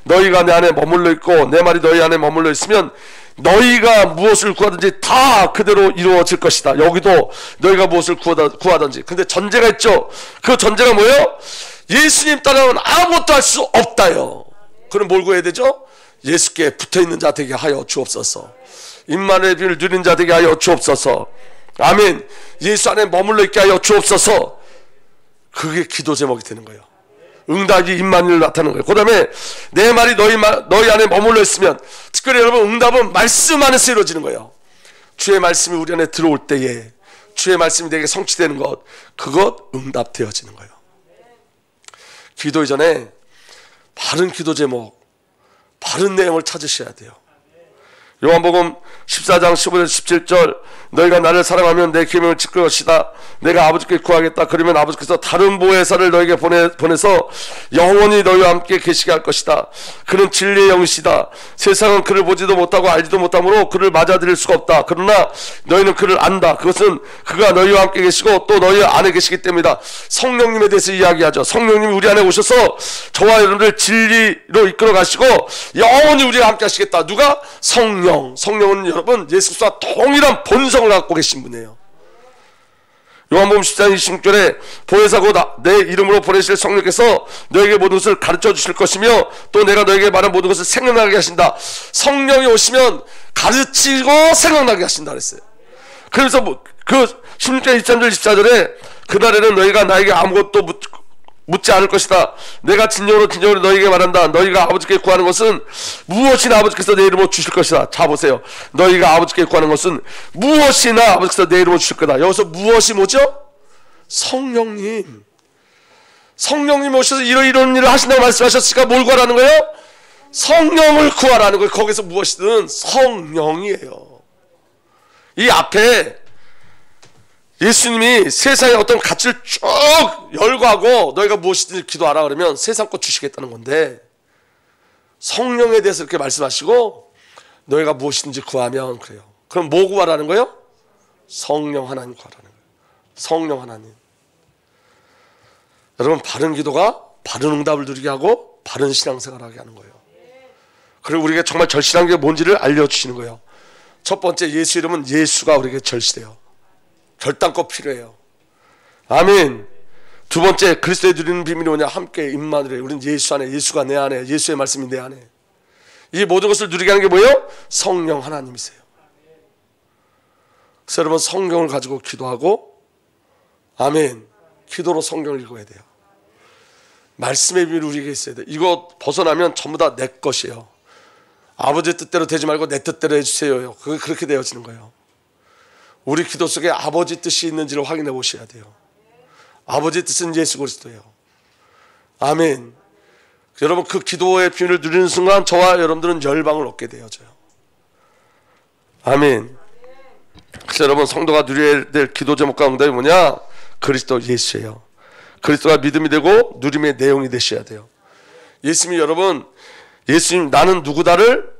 너희가 내 안에 머물러 있고 내 말이 너희 안에 머물러 있으면 너희가 무엇을 구하든지 다 그대로 이루어질 것이다. 여기도 너희가 무엇을 구하든지. 근데 전제가 있죠. 그 전제가 뭐예요? 예수님 따라오면 아무것도 할 수 없다요. 그럼 뭘 구해야 되죠? 예수께 붙어있는 자 되게 하여 주옵소서. 임마누엘의 비밀을 누리는 자 되게 하여 주옵소서. 아멘. 예수 안에 머물러 있게 하여 주옵소서. 그게 기도 제목이 되는 거예요. 응답이 임마누엘 나타나는 거예요. 그 다음에 내 말이 너희 안에 머물러 있으면, 특별히 여러분 응답은 말씀 안에서 이루어지는 거예요. 주의 말씀이 우리 안에 들어올 때에 주의 말씀이 내게 성취되는 것, 그것 응답되어지는 거예요. 기도 이전에 바른 기도 제목, 바른 내용을 찾으셔야 돼요. 요한복음 14장 15절 17절, 너희가 나를 사랑하면 내 계명을 지킬 것이다. 내가 아버지께 구하겠다. 그러면 아버지께서 다른 보혜사를 너희에게 보내서 영원히 너희와 함께 계시게 할 것이다. 그는 진리의 영이시다. 세상은 그를 보지도 못하고 알지도 못하므로 그를 맞아들일 수가 없다. 그러나 너희는 그를 안다. 그것은 그가 너희와 함께 계시고 또 너희 안에 계시기 때문이다. 성령님에 대해서 이야기하죠. 성령님이 우리 안에 오셔서 저와 여러분들 진리로 이끌어 가시고 영원히 우리와 함께 하시겠다. 누가? 성령은 여러분 예수 그리스도와 동일한 본성을 갖고 계신 분이에요. 요한복음 14장 26절에 보혜사 곧 내 이름으로 보내실 성령께서 너에게 모든 것을 가르쳐 주실 것이며 또 내가 너에게 말한 모든 것을 생각나게 하신다. 성령이 오시면 가르치고 생각나게 하신다 그랬어요. 그래서 그 16절 23절 24절에 그날에는 너희가 나에게 아무것도 묻지 않을 것이다. 내가 진정으로 너희에게 말한다. 너희가 아버지께 구하는 것은 무엇이나 아버지께서 내 이름으로 주실 것이다. 자 보세요. 너희가 아버지께 구하는 것은 무엇이나 아버지께서 내 이름으로 주실 거다. 여기서 무엇이 뭐죠? 성령님. 성령님 오셔서 이런 일을 하신다고 말씀하셨으니까 뭘 구하라는 거예요? 성령을 구하라는 거예요. 거기서 무엇이든 성령이에요. 이 앞에 예수님이 세상의 어떤 가치를 쭉 열거하고 너희가 무엇이든지 기도하라 그러면 세상 것 주시겠다는 건데, 성령에 대해서 이렇게 말씀하시고 너희가 무엇이든지 구하면 그래요. 그럼 뭐 구하라는 거예요? 성령 하나님 구하라는 거예요. 성령 하나님. 여러분, 바른 기도가 바른 응답을 누리게 하고 바른 신앙생활을 하게 하는 거예요. 그리고 우리에게 정말 절실한 게 뭔지를 알려주시는 거예요. 첫 번째, 예수 이름은 예수가 우리에게 절실해요. 결단코 필요해요. 아멘. 두 번째, 그리스도에 누리는 비밀이 뭐냐? 함께 임마누엘. 우리는 예수 안에, 예수가 내 안에, 예수의 말씀이 내 안에. 이 모든 것을 누리게 하는 게 뭐예요? 성령 하나님이세요. 그래서 여러분, 성경을 가지고 기도하고, 아멘, 기도로 성경을 읽어야 돼요. 말씀의 비밀이 우리에게 있어야 돼요. 이거 벗어나면 전부 다 내 것이에요. 아버지 뜻대로 되지 말고 내 뜻대로 해주세요. 그게 그렇게 되어지는 거예요. 우리 기도 속에 아버지 뜻이 있는지를 확인해 보셔야 돼요. 아버지 뜻은 예수 그리스도예요. 아멘. 여러분, 그 기도의 비밀을 누리는 순간 저와 여러분들은 열방을 얻게 되어져요. 아멘. 그래서 여러분, 성도가 누려야 될 기도 제목과 응답이 뭐냐? 그리스도 예수예요. 그리스도가 믿음이 되고 누림의 내용이 되셔야 돼요. 예수님이 여러분, 예수님 나는 누구다를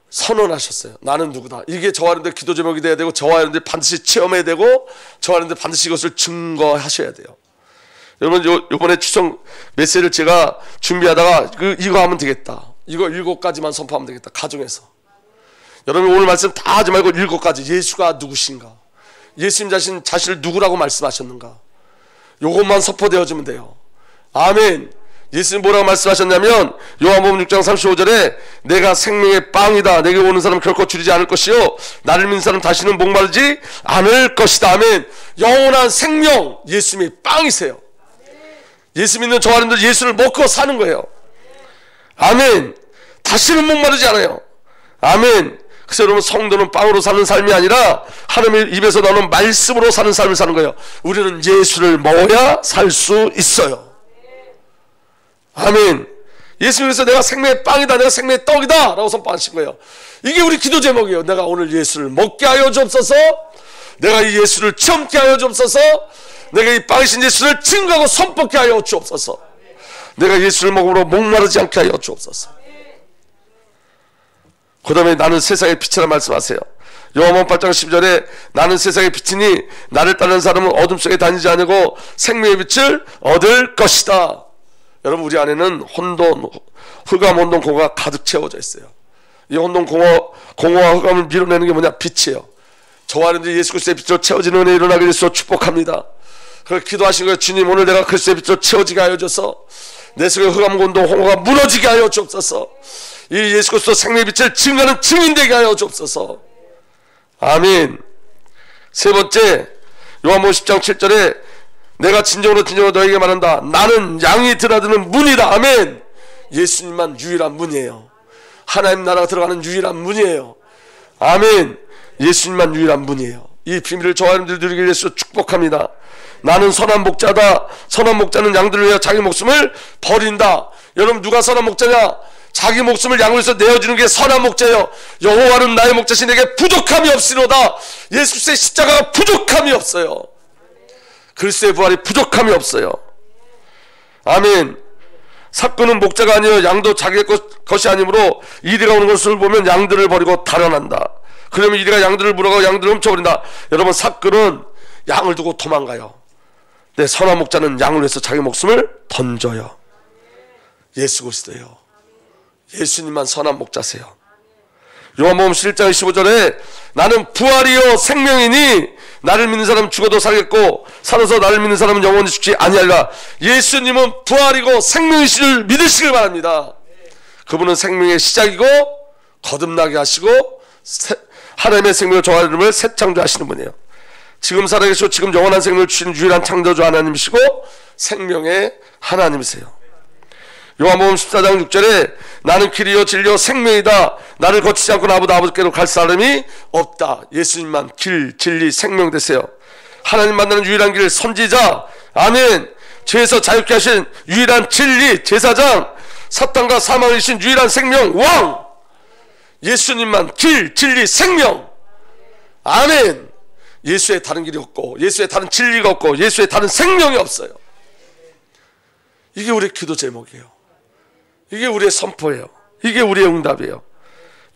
선언하셨어요. 나는 누구다. 이게 저와 여러분들 기도 제목이 돼야 되고 저와 여러분들 반드시 체험해야 되고 저와 여러분들 반드시 이것을 증거하셔야 돼요. 여러분 요번에 추석 메시지를 제가 준비하다가 이거 하면 되겠다. 이거 7가지만 선포하면 되겠다. 가정에서. 여러분 오늘 말씀 다 하지 말고 7가지. 예수가 누구신가? 예수님 자신을 누구라고 말씀하셨는가? 요것만 선포되어지면 돼요. 아멘. 예수님 뭐라고 말씀하셨냐면 요한복음 6장 35절에 내가 생명의 빵이다. 내게 오는 사람 결코 줄이지 않을 것이요 나를 믿는 사람 다시는 목마르지 않을 것이다. 아멘. 영원한 생명 예수님이 빵이세요. 예수 믿는 저 사람들 예수를 먹고 사는 거예요. 아멘. 다시는 목마르지 않아요. 아멘. 그래서 여러분 성도는 빵으로 사는 삶이 아니라 하나님의 입에서 나오는 말씀으로 사는 삶을 사는 거예요. 우리는 예수를 먹어야 살 수 있어요. 아멘. 예수님께서 내가 생명의 빵이다, 내가 생명의 떡이다 라고 선포하신 거예요. 이게 우리 기도 제목이에요. 내가 오늘 예수를 먹게 하여 주옵소서. 내가 이 예수를 체험케 하여 주옵소서. 내가 이 빵이신 예수를 증거하고 선포케 하여 주옵소서. 내가 예수를 먹음으로 목마르지 않게 하여 주옵소서. 그 다음에 나는 세상의 빛이라 말씀하세요. 요한복음 8장 12절에 나는 세상의 빛이니 나를 따르는 사람은 어둠 속에 다니지 않고 생명의 빛을 얻을 것이다. 여러분 우리 안에는 혼돈, 흑암, 혼돈, 공허가 가득 채워져 있어요. 이 혼돈, 공허와 흑암을 밀어내는 게 뭐냐? 빛이에요. 저와 여러분들이 예수 그리스도의 빛으로 채워지는 은혜 일어나게 해서 축복합니다. 그렇게 기도하신 거예요. 주님 오늘 내가 그리스도의 빛으로 채워지게 하여 줘서 내 속에 흑암, 혼돈, 공허가 무너지게 하여 주옵소서. 이 예수 그리스도 생명의 빛을 증거하는 증인 되게 하여 주옵소서. 아멘. 세 번째 요한복음 10장 7절에 내가 진정으로 너에게 말한다. 나는 양이 드나드는 문이다. 아멘. 예수님만 유일한 문이에요. 하나님 나라가 들어가는 유일한 문이에요. 아멘. 예수님만 유일한 문이에요. 이 비밀을 저와 여러분들 누리게 해서 축복합니다. 나는 선한 목자다. 선한 목자는 양들을 위하여 자기 목숨을 버린다. 여러분 누가 선한 목자냐? 자기 목숨을 양을 위해서 내어주는 게 선한 목자예요. 여호와는 나의 목자시 내게 부족함이 없으로다. 예수 그리스도의 십자가가 부족함이 없어요. 그리스도의 부활이 부족함이 없어요. 아멘. 삭구는 목자가 아니요 양도 자기의 것이 아니므로 이리가 오는 것을 보면 양들을 버리고 달아난다. 그러면 이리가 양들을 물어가고 양들을 훔쳐버린다. 여러분 삭구는 양을 두고 도망가요. 네, 선한 목자는 양을 위해서 자기 목숨을 던져요. 예수 그리스도예요. 예수님만 선한 목자세요. 요한복음 11장 15절에 나는 부활이요 생명이니 나를 믿는 사람은 죽어도 살겠고 살아서 나를 믿는 사람은 영원히 죽지 아니하리라. 예수님은 부활이고 생명이시를 믿으시길 바랍니다. 그분은 생명의 시작이고 거듭나게 하시고 하나님의 생명을 저하림을 새 창조하시는 분이에요. 지금 살아계시고 지금 영원한 생명을 주시는 유일한 창조주 하나님이시고 생명의 하나님이세요. 요한복음 14장 6절에 나는 길이요 진리요 생명이다. 나를 거치지 않고 나보다 아버지께로 갈 사람이 없다. 예수님만 길, 진리, 생명 되세요. 하나님 만나는 유일한 길 선지자. 아멘. 죄에서 자유케 하신 유일한 진리 제사장. 사탄과 사망을 이신 유일한 생명 왕. 예수님만 길, 진리, 생명. 아멘. 예수의 다른 길이 없고 예수의 다른 진리가 없고 예수의 다른 생명이 없어요. 이게 우리의 기도 제목이에요. 이게 우리의 선포예요. 이게 우리의 응답이에요.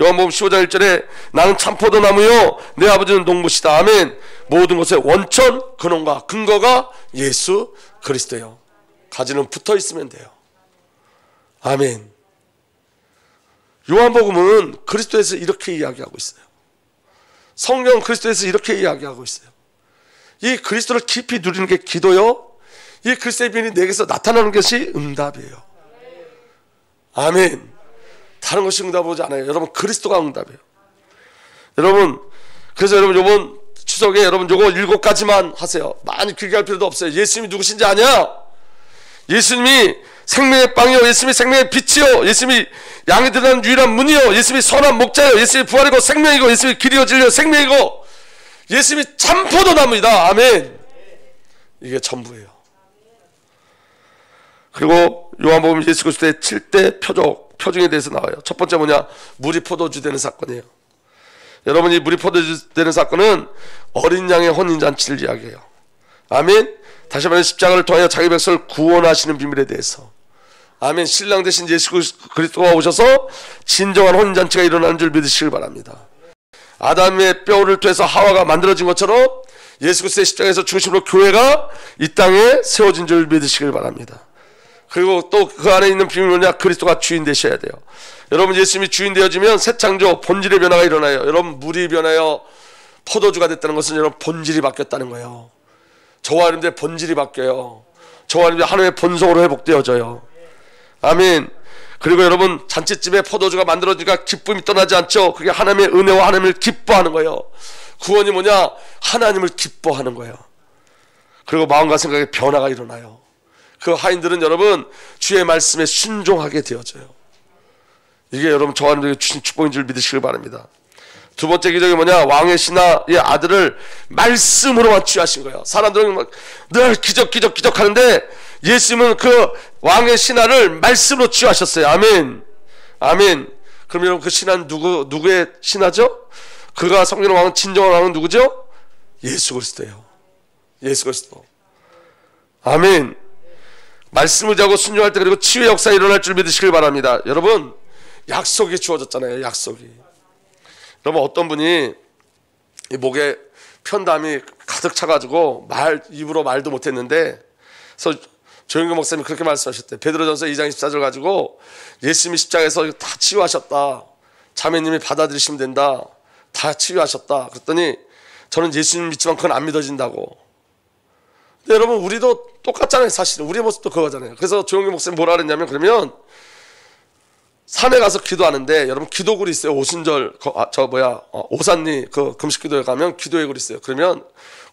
요한복음 15장 1절에 나는 참포도나무요 내 아버지는 농부시다. 아멘. 모든 것의 원천 근원과 근거가 예수 그리스도예요. 가지는 붙어 있으면 돼요. 아멘. 요한복음은 그리스도에서 이렇게 이야기하고 있어요. 성경 그리스도에서 이렇게 이야기하고 있어요. 이 그리스도를 깊이 누리는 게 기도요. 이 그리스도의 빛이 내게서 나타나는 것이 응답이에요. 아멘. 다른 것이 응답하지 않아요. 여러분 그리스도가 응답이에요. 여러분 그래서 여러분 이번 추석에 여러분 요거 7가지만 하세요. 많이 길게 할 필요도 없어요. 예수님이 누구신지 아냐? 예수님이 생명의 빵이요 예수님이 생명의 빛이요 예수님이 양이 드러나는 유일한 문이요 예수님이 선한 목자요 예수님이 부활이고 생명이고 예수님이 길이요 진리요 생명이고 예수님이 참포도나무이다. 아멘. 이게 전부예요. 그리고 요한복음 예수 그리스도의 7대 표징에 대해서 나와요. 첫 번째 뭐냐? 물이 포도주 되는 사건이에요. 여러분이 물이 포도주 되는 사건은 어린 양의 혼인잔치를 이야기해요. 아멘. 다시 말해 십자가를 통하여 자기 백성을 구원하시는 비밀에 대해서. 아멘. 신랑 되신 예수 그리스도가 오셔서 진정한 혼인잔치가 일어나는 줄 믿으시길 바랍니다. 아담의 뼈를 통해서 하와가 만들어진 것처럼 예수 그리스도의 십자가에서 중심으로 교회가 이 땅에 세워진 줄 믿으시길 바랍니다. 그리고 또 그 안에 있는 비밀은 뭐냐? 그리스도가 주인 되셔야 돼요. 여러분 예수님이 주인 되어지면 새 창조 본질의 변화가 일어나요. 여러분 물이 변하여 포도주가 됐다는 것은 여러분 본질이 바뀌었다는 거예요. 저와 여러분들의 본질이 바뀌어요. 저와 여러분들 하나님의 본성으로 회복되어져요. 아멘. 그리고 여러분 잔치집에 포도주가 만들어지니까 기쁨이 떠나지 않죠. 그게 하나님의 은혜와 하나님을 기뻐하는 거예요. 구원이 뭐냐? 하나님을 기뻐하는 거예요. 그리고 마음과 생각에 변화가 일어나요. 그 하인들은 여러분 주의 말씀에 순종하게 되어져요. 이게 여러분 저와 여러분에게 주신 축복인 줄 믿으시길 바랍니다. 두 번째 기적이 뭐냐? 왕의 신하의 아들을 말씀으로만 취하신 거예요. 사람들은 막 늘 기적 하는데 예수님은 그 왕의 신하를 말씀으로 취하셨어요. 아멘. 아멘. 그럼 여러분 그 신하는 누구의 신하죠? 그가 성경의 왕은 진정한 왕은 누구죠? 예수 그리스도예요. 예수 그리스도. 아멘. 말씀을 자고 순종할 때 그리고 치유의 역사가 일어날 줄 믿으시길 바랍니다. 여러분 약속이 주어졌잖아요. 약속이. 여러분 어떤 분이 이 목에 편담이 가득 차가지고 입으로 말도 못했는데 그래서 조영규 목사님이 그렇게 말씀하셨대요. 베드로전서 2장 24절 가지고 예수님이 십자가에서 다 치유하셨다. 자매님이 받아들이시면 된다. 다 치유하셨다. 그랬더니 저는 예수님 믿지만 그건 안 믿어진다고. 근데 여러분 우리도 똑같잖아요. 사실은 우리의 모습도 그거잖아요. 그래서 조영규 목사님 뭐라 그랬냐면 그러면 산에 가서 기도하는데 여러분 기도글이 있어요. 오순절 오산리 그 금식기도에 가면 기도의 글이 있어요. 그러면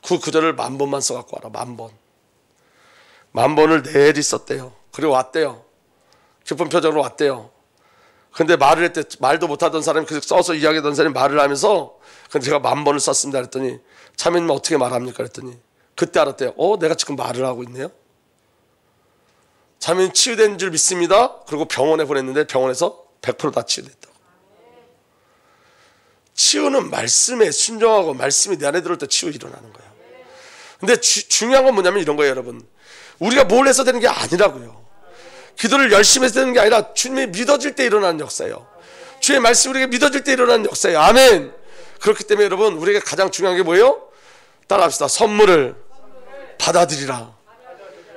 그 구절을 10,000번만 써갖고 와라. 10,000번. 10,000번을 내리 썼대요. 그리고 왔대요. 기쁜 표정으로 왔대요. 근데 말을 했대. 말도 못하던 사람이 계속 써서 이야기하던 사람이 말을 하면서 근데 제가 10,000번을 썼습니다. 그랬더니 참여님 어떻게 말합니까? 그랬더니 그때 알았대요. 내가 지금 말을 하고 있네요. 자매님 치유된 줄 믿습니다. 그리고 병원에 보냈는데 병원에서 100% 다 치유됐다고. 치유는 말씀에 순종하고 말씀이 내 안에 들어올 때 치유 일어나는 거예요. 근데 중요한 건 뭐냐면 이런 거예요. 여러분 우리가 뭘 해서 되는 게 아니라고요. 기도를 열심히 해서 되는 게 아니라 주님이 믿어질 때 일어나는 역사예요. 주의 말씀이 우리에게 믿어질 때 일어나는 역사예요. 아멘. 그렇기 때문에 여러분 우리에게 가장 중요한 게 뭐예요? 따라합시다. 선물을 받아들이라.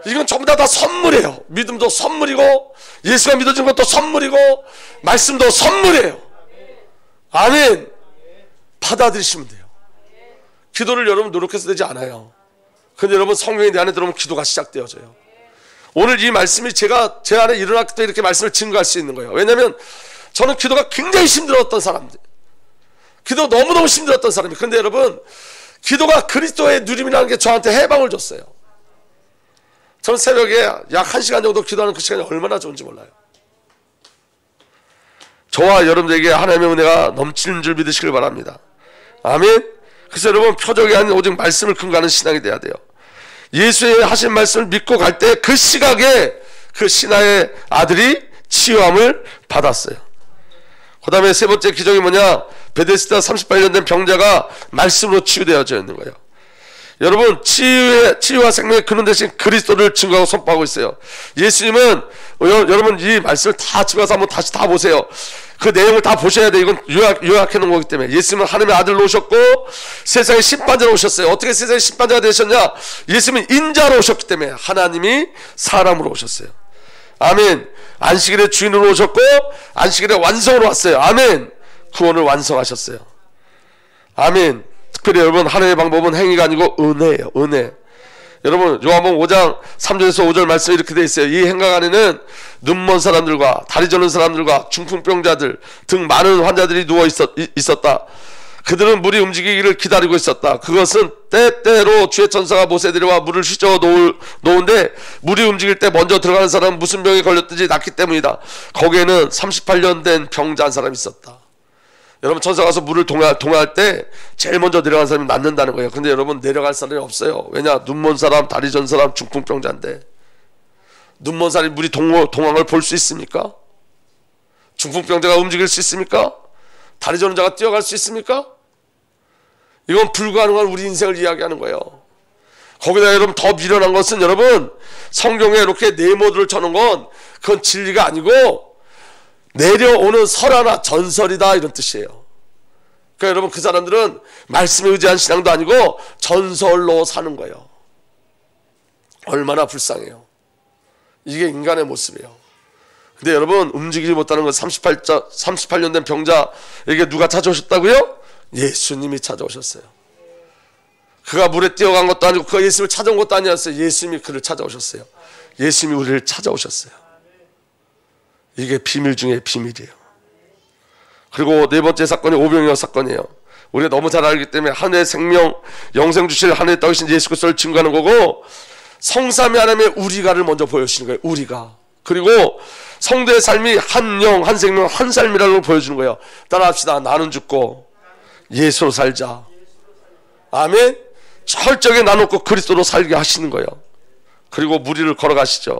이건 전부 다 선물이에요. 믿음도 선물이고 예수가 믿어진 것도 선물이고 말씀도 선물이에요. 아멘. 받아들이시면 돼요. 기도를 여러분 노력해서 되지 않아요. 근데 여러분 성경이 내 안에 들어오면 기도가 시작되어져요. 오늘 이 말씀이 제가 제 안에 일어났기 때문에 이렇게 말씀을 증거할 수 있는 거예요. 왜냐하면 저는 기도가 굉장히 힘들었던 사람들, 기도 너무너무 힘들었던 사람이. 그런데 여러분 기도가 그리스도의 누림이라는 게 저한테 해방을 줬어요. 저는 새벽에 약 1시간 정도 기도하는 그 시간이 얼마나 좋은지 몰라요. 저와 여러분들에게 하나님의 은혜가 넘치는 줄 믿으시길 바랍니다. 아멘. 그래서 여러분 표적이 아닌 오직 말씀을 근거하는 신앙이 돼야 돼요. 예수의 하신 말씀을 믿고 갈 때 그 시각에 그 신하의 아들이 치유함을 받았어요. 그 다음에 세 번째 기적이 뭐냐? 베데스다 38년 된 병자가 말씀으로 치유되어져 있는 거예요. 여러분 치유와 생명의 근원 대신 그리스도를 증거하고 선포하고 있어요. 예수님은 여러분 이 말씀을 다 집어서 한번 다시 다 보세요. 그 내용을 다 보셔야 돼요. 이건 요약해 놓은 거기 때문에. 예수님은 하나님의 아들로 오셨고 세상의 심판자로 오셨어요. 어떻게 세상의 심판자가 되셨냐? 예수님은 인자로 오셨기 때문에 하나님이 사람으로 오셨어요. 아멘. 안식일의 주인으로 오셨고 안식일의 완성으로 왔어요. 아멘. 구원을 완성하셨어요. 아멘. 특별히 여러분 하나님의 방법은 행위가 아니고 은혜예요. 은혜. 여러분 요한복음 5장 3절에서 5절 말씀이 이렇게 되어 있어요. 이 행각 안에는 눈먼 사람들과 다리 저는 사람들과 중풍병자들 등 많은 환자들이 누워 있었다. 그들은 물이 움직이기를 기다리고 있었다. 그것은 때때로 주의 천사가 모세 데려와 물을 휘저어 놓은데 물이 움직일 때 먼저 들어가는 사람은 무슨 병에 걸렸든지 낫기 때문이다. 거기에는 38년 된 병자 한 사람이 있었다. 여러분 천사 가서 물을 동화할 때 제일 먼저 내려간 사람이 낫는다는 거예요. 근데 여러분 내려갈 사람이 없어요. 왜냐? 눈먼 사람, 다리 전 사람, 중풍병자인데 눈먼 사람이 물이 동항을 볼 수 있습니까? 중풍병자가 움직일 수 있습니까? 다리 저는 자가 뛰어갈 수 있습니까? 이건 불가능한 우리 인생을 이야기하는 거예요. 거기다 여러분 더 미련한 것은 여러분 성경에 이렇게 네모들을 쳐놓은 건 그건 진리가 아니고 내려오는 설화나 전설이다 이런 뜻이에요. 그러니까 여러분 그 사람들은 말씀에 의지한 신앙도 아니고 전설로 사는 거예요. 얼마나 불쌍해요. 이게 인간의 모습이에요. 근데 여러분 움직이지 못하는 건 38년 된 병자에게 누가 찾아오셨다고요? 예수님이 찾아오셨어요. 그가 물에 뛰어간 것도 아니고 그가 예수님을 찾아온 것도 아니었어요. 예수님이 그를 찾아오셨어요. 예수님이 우리를 찾아오셨어요. 이게 비밀 중에 비밀이에요. 그리고 네 번째 사건이 오병이어 사건이에요. 우리가 너무 잘 알기 때문에 하늘의 생명, 영생 주실 하늘에 떠오신 예수 그리스도를 증거하는 거고, 성삼위 하나님의 우리가를 먼저 보여주시는 거예요. 우리가. 그리고 성도의 삶이 한 영, 한 생명, 한 삶이라는 걸 보여주는 거예요. 따라합시다. 나는 죽고 예수로 살자. 아멘. 철저하게 나누고 그리스도로 살게 하시는 거예요. 그리고 무리를 걸어가시죠.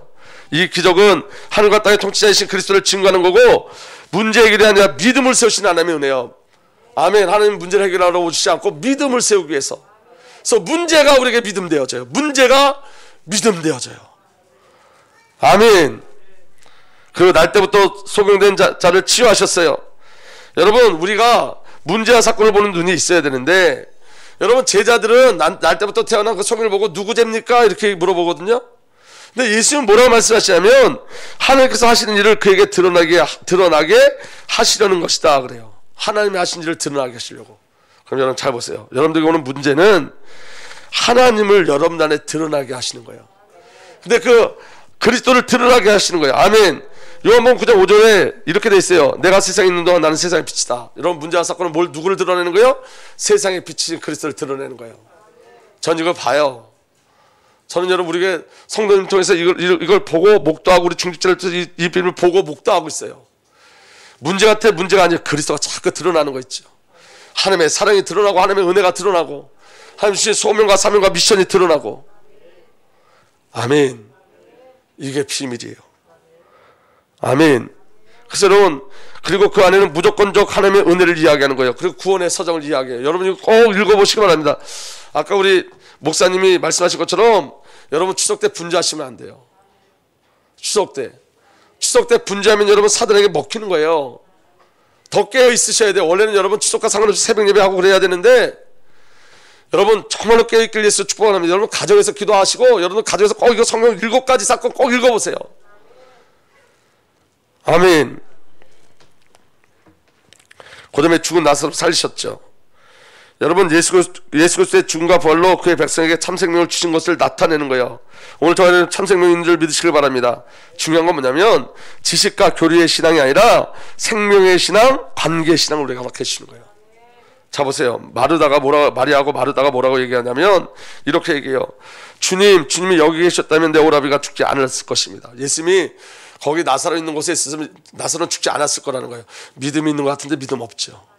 이 기적은 하늘과 땅의 통치자이신 그리스도를 증거하는 거고, 문제 해결이 아니라 믿음을 세우시는 하나님의 은혜요. 아멘. 하나님 문제를 해결하러 오시지 않고 믿음을 세우기 위해서. 그래서 문제가 우리에게 믿음 되어져요. 문제가 믿음 되어져요. 아멘. 그리고 날 때부터 소경된 자를 치유하셨어요. 여러분 우리가 문제와 사건을 보는 눈이 있어야 되는데, 여러분 제자들은 날 때부터 태어난 그 소경을 보고 누구 죄입니까? 이렇게 물어보거든요. 근데 예수님은 뭐라고 말씀하시냐면 하나님께서 하시는 일을 그에게 드러나게 하시려는 것이다 그래요. 하나님이 하신 일을 드러나게 하시려고. 그럼 여러분 잘 보세요. 여러분들이 오는 문제는 하나님을 여러분 안에 드러나게 하시는 거예요. 근데 그 그리스도를 드러나게 하시는 거예요. 아멘. 요한복음 9장 5절에 이렇게 돼 있어요. 내가 세상에 있는 동안 나는 세상의 빛이다. 여러분 문제와 사건은 누구를 드러내는 거예요? 세상의 빛이신 그리스도를 드러내는 거예요. 전 이걸 봐요. 저는 여러분 우리가 성도님 통해서 이걸 보고 목도하고, 우리 중직자를 통해서 이 비밀을 보고 목도하고 있어요. 문제 같아 문제가 아니라 그리스도가 자꾸 드러나는 거 있죠. 하나님의 사랑이 드러나고, 하나님의 은혜가 드러나고, 하나님 주신 소명과 사명과 미션이 드러나고. 아멘. 이게 비밀이에요. 아멘. 그래서 여러분, 그리고 그 안에는 무조건적 하나님의 은혜를 이야기하는 거예요. 그리고 구원의 서정을 이야기해요. 여러분 이거 꼭 읽어보시기 바랍니다. 아까 우리 목사님이 말씀하신 것처럼 여러분 추석 때 분주하시면 안 돼요. 추석 때 분주하면 여러분 사단에게 먹히는 거예요. 더 깨어 있으셔야 돼요. 원래는 여러분 추석과 상관없이 새벽 예배하고 그래야 되는데, 여러분 정말로 깨어있길 위해서 축복합니다. 여러분 가정에서 기도하시고, 여러분 가정에서 꼭 이거 성경 7가지 사건 꼭 읽어보세요. 아멘. 그 다음에 죽은 나사로 살리셨죠. 여러분 예수 그리스도의 죽음과 부활로 그의 백성에게 참 생명을 주신 것을 나타내는 거예요. 오늘 저희는 참 생명인 줄 믿으시길 바랍니다. 중요한 건 뭐냐면 지식과 교리의 신앙이 아니라 생명의 신앙, 관계의 신앙을 우리가 갖게 해주시는 거예요. 자 보세요. 마리아하고 마르다가 뭐라고 얘기하냐면 이렇게 얘기해요. 주님이 여기 계셨다면 내 오라비가 죽지 않았을 것입니다. 예수님이 거기 나사로 있는 곳에 있었으면 나사로는 죽지 않았을 거라는 거예요. 믿음이 있는 것 같은데 믿음 없죠.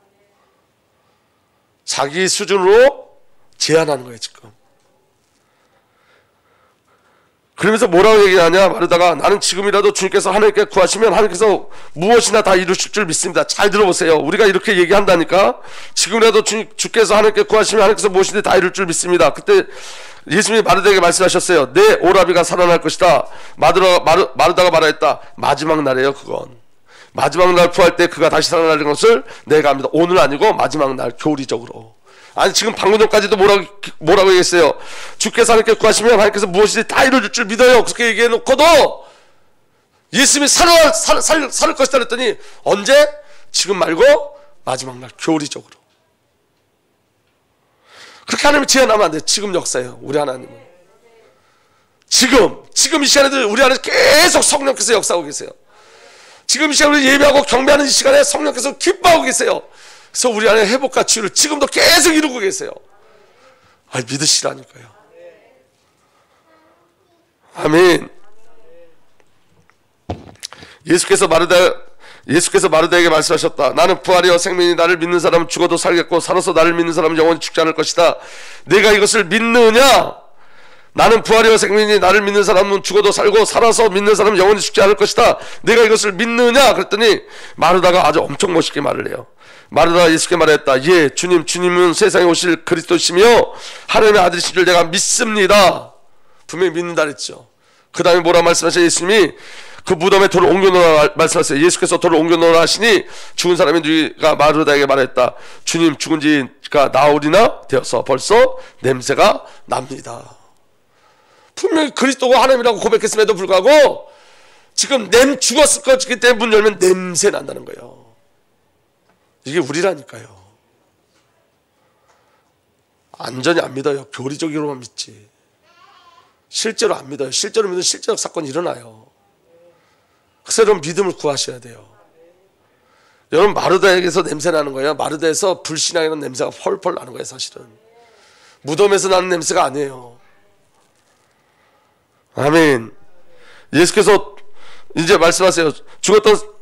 자기 수준으로 제한하는 거예요 지금. 그러면서 뭐라고 얘기하냐, 마르다가 나는 지금이라도 주님께서 하나님께 구하시면 하나님께서 무엇이나 다 이루실 줄 믿습니다. 잘 들어보세요. 우리가 이렇게 얘기한다니까. 지금이라도 주께서 하나님께 구하시면 하나님께서 무엇이든 다 이룰 줄 믿습니다. 그때 예수님이 마르다에게 말씀하셨어요. 내 오라비가 살아날 것이다. 마르다가 말하였다. 마지막 날이에요 그건. 마지막 날 부활 때 그가 다시 살아나는 것을 내가 압니다. 오늘 아니고 마지막 날 교리적으로. 아니 지금 방금 전까지도 뭐라고 얘기했어요. 주께서 하나님께 구하시면 하나님께서 무엇이든 다 이루어질 줄 믿어요. 그렇게 얘기해놓고도 예수님이 살을 것이다 그랬더니 언제? 지금 말고 마지막 날 교리적으로. 그렇게 하나님이 제한하면 안 돼요. 지금 역사예요 우리 하나님은. 지금 이 시간에도 우리 안에서 계속 성령께서 역사하고 계세요. 지금 이 시간에 예배하고 경배하는 이 시간에 성령께서 기뻐하고 계세요. 그래서 우리 안에 회복과 치유를 지금도 계속 이루고 계세요. 믿으시라니까요. 아멘. 예수께서 마르다에게 말씀하셨다. 나는 부활이요 생명이니 나를 믿는 사람은 죽어도 살겠고 살아서 나를 믿는 사람은 영원히 죽지 않을 것이다. 내가 이것을 믿느냐? 나는 부활이요 생명이니 나를 믿는 사람은 죽어도 살고 살아서 믿는 사람은 영원히 죽지 않을 것이다. 내가 이것을 믿느냐? 그랬더니 마르다가 아주 엄청 멋있게 말을 해요. 마르다가 예수께 말했다. 예, 주님은 세상에 오실 그리스도시며 하나님의 아들이신 줄 내가 믿습니다. 분명히 믿는다 그랬죠. 그 다음에 뭐라 말씀하셔? 예수님이 그 무덤에 돌을 옮겨놓으라 말씀하세요. 예수께서 돌을 옮겨놓으라 하시니 죽은 사람이 누가 마르다에게 말했다. 주님, 죽은 지가 나흘이나 되어서 벌써 냄새가 납니다. 분명히 그리스도가 하나님이라고 고백했음에도 불구하고 지금 죽었을 거기 때문에 문 열면 냄새 난다는 거예요. 이게 우리라니까요. 완전히 안 믿어요. 교리적으로만 믿지. 실제로 안 믿어요. 실제로 믿으면 실제적 사건이 일어나요. 그래서 여러분 믿음을 구하셔야 돼요. 여러분 마르다에게서 냄새 나는 거예요. 마르다에서 불신앙이라는 냄새가 펄펄 나는 거예요. 사실은 무덤에서 나는 냄새가 아니에요. 아멘. 예수께서 이제 말씀하세요. 죽었던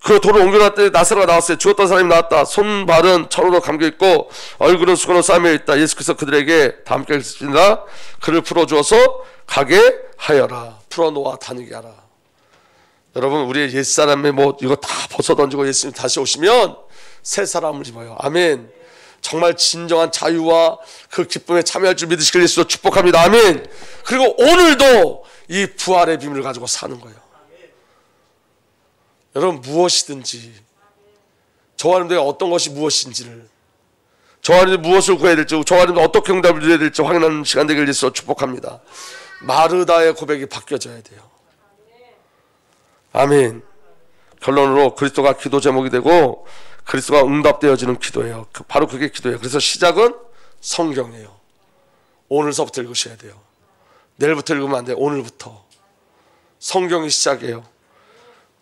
그 돌을 옮겨놨더니 나사로가 나왔어요. 죽었던 사람이 나왔다. 손발은 천으로 감겨있고 얼굴은 수건으로 싸매어있다. 예수께서 그들에게 다 함께 있으시니라. 그를 풀어주어서 가게 하여라. 풀어놓아 다니게 하라. 여러분 우리의 옛사람의 이거 다 벗어던지고 예수님 다시 오시면 새 사람을 입어요. 아멘. 정말 진정한 자유와 그 기쁨에 참여할 줄 믿으시길 예수로 축복합니다. 아멘. 그리고 오늘도 이 부활의 비밀을 가지고 사는 거예요. 여러분 무엇이든지 저와 여러분들이 어떤 것이 무엇인지를, 저와 여러분들이 무엇을 구해야 될지, 저와 여러분들이 어떻게 응답을 드려야 될지 확인하는 시간 되길 예수로 축복합니다. 마르다의 고백이 바뀌어져야 돼요. 아멘. 결론으로 그리스도가 기도 제목이 되고 그리스도가 응답되어지는 기도예요. 바로 그게 기도예요. 그래서 시작은 성경이에요. 오늘서부터 읽으셔야 돼요. 내일부터 읽으면 안 돼요. 오늘부터 성경이 시작이에요.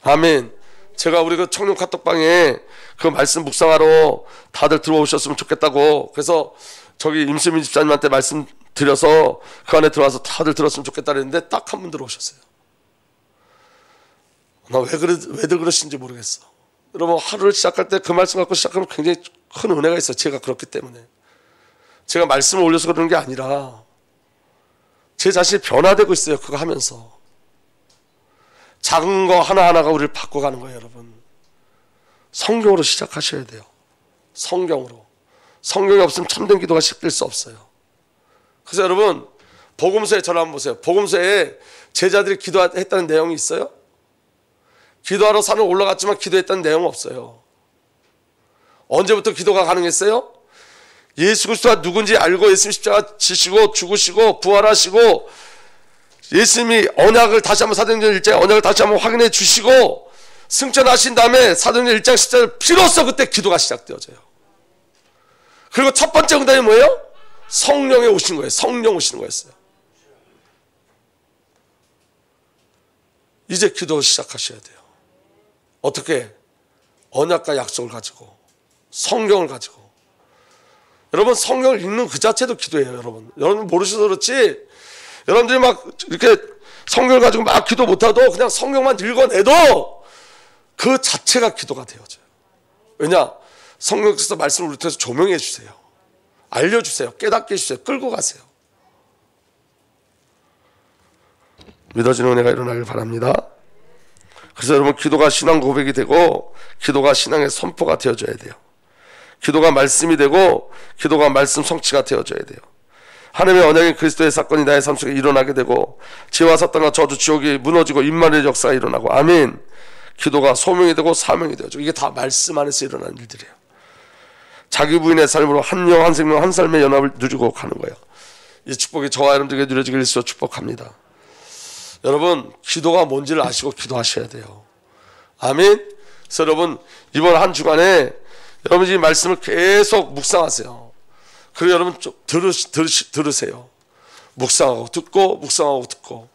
아멘. 제가 우리 그 청년 카톡방에 그 말씀 묵상하러 다들 들어오셨으면 좋겠다고, 그래서 저기 임수민 집사님한테 말씀 드려서 그 안에 들어와서 다들 들었으면 좋겠다 그랬는데 딱 한 분 들어오셨어요. 나 왜들 그러신지 모르겠어. 여러분 하루를 시작할 때 그 말씀 갖고 시작하면 굉장히 큰 은혜가 있어요. 제가 그렇기 때문에. 제가 말씀을 올려서 그러는 게 아니라 제 자신이 변화되고 있어요. 그거 하면서. 작은 거 하나하나가 우리를 바꿔가는 거예요. 여러분 성경으로 시작하셔야 돼요. 성경으로. 성경이 없으면 참된 기도가 시작될 수 없어요. 그래서 여러분 복음서에 저를 한번 보세요. 복음서에 제자들이 기도했다는 내용이 있어요? 기도하러 산을 올라갔지만 기도했다는 내용은 없어요. 언제부터 기도가 가능했어요? 예수 그리스도가 누군지 알고 예수님 십자가 지시고 죽으시고 부활하시고 예수님이 언약을 다시 한번 사도행전 1장에 언약을 다시 한번 확인해 주시고 승천하신 다음에 사도행전 1장 10절 비로소 그때 기도가 시작되어져요. 그리고 첫 번째 응답이 뭐예요? 성령에 오신 거예요. 성령 오시는 거였어요. 이제 기도 시작하셔야 돼요. 어떻게? 언약과 약속을 가지고 성경을 가지고. 여러분 성경을 읽는 그 자체도 기도예요. 여러분 모르셔서 그렇지 여러분들이 막 이렇게 성경을 가지고 막 기도 못하도 그냥 성경만 읽어내도 그 자체가 기도가 되어져요. 왜냐? 성경에서 말씀을 우리 통해서 조명해 주세요. 알려주세요. 깨닫게 해주세요. 끌고 가세요. 믿어지는 은혜가 일어나길 바랍니다. 그래서 여러분 기도가 신앙 고백이 되고 기도가 신앙의 선포가 되어져야 돼요. 기도가 말씀이 되고 기도가 말씀 성취가 되어져야 돼요. 하나님의 언약인 그리스도의 사건이 나의 삶 속에 일어나게 되고 지혜와 사탄과 저주 지옥이 무너지고 임마누엘의 역사가 일어나고 아멘. 기도가 소명이 되고 사명이 되어지고 이게 다 말씀 안에서 일어나는 일들이에요. 자기 부인의 삶으로 한 영 한 생명 한 삶의 연합을 누리고 가는 거예요. 이 축복이 저와 여러분들에게 누려지길 위해서 축복합니다. 여러분 기도가 뭔지를 아시고 기도하셔야 돼요. 아멘. 그래서 여러분 이번 한 주간에 여러분이 이 말씀을 계속 묵상하세요. 그리고 여러분 좀 들으세요. 묵상하고 듣고.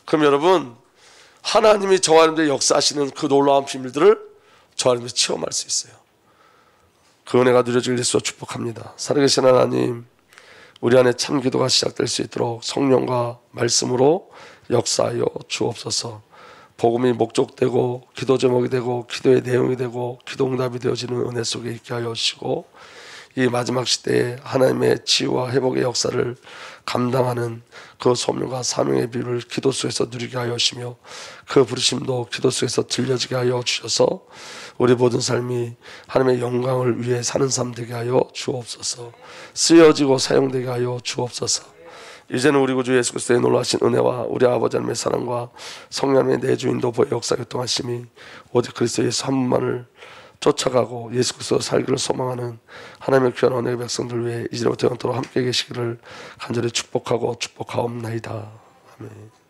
그럼 여러분 하나님이 저와 여러분들 역사하시는 그 놀라운 비밀들을 저와 여러분들이 체험할 수 있어요. 그 은혜가 누려지길 위해서 축복합니다. 살아계신 하나님, 우리 안에 참 기도가 시작될 수 있도록 성령과 말씀으로 역사하여 주옵소서. 복음이 목적되고 기도 제목이 되고 기도의 내용이 되고 기도 응답이 되어지는 은혜 속에 있게 하여 주시고 이 마지막 시대에 하나님의 치유와 회복의 역사를 감당하는 그 소명과 사명의 비밀을 기도 속에서 누리게 하여 주시며 그 부르심도 기도 속에서 들려지게 하여 주셔서 우리 모든 삶이 하나님의 영광을 위해 사는 삶 되게 하여 주옵소서. 쓰여지고 사용되게 하여 주옵소서. 이제는 우리 구주 예수 그리스도의 놀라신 은혜와 우리 아버지 하나님의 사랑과 성령 하나님의 내주인도 보여 역사 교통하심이 오직 그리스도 예수 한 분만을 쫓아가고 예수 그리스도 살기를 소망하는 하나님의 귀한 언약의 백성들 위해 이제부터 영원토록 함께 계시기를 간절히 축복하고 축복하옵나이다. 아멘.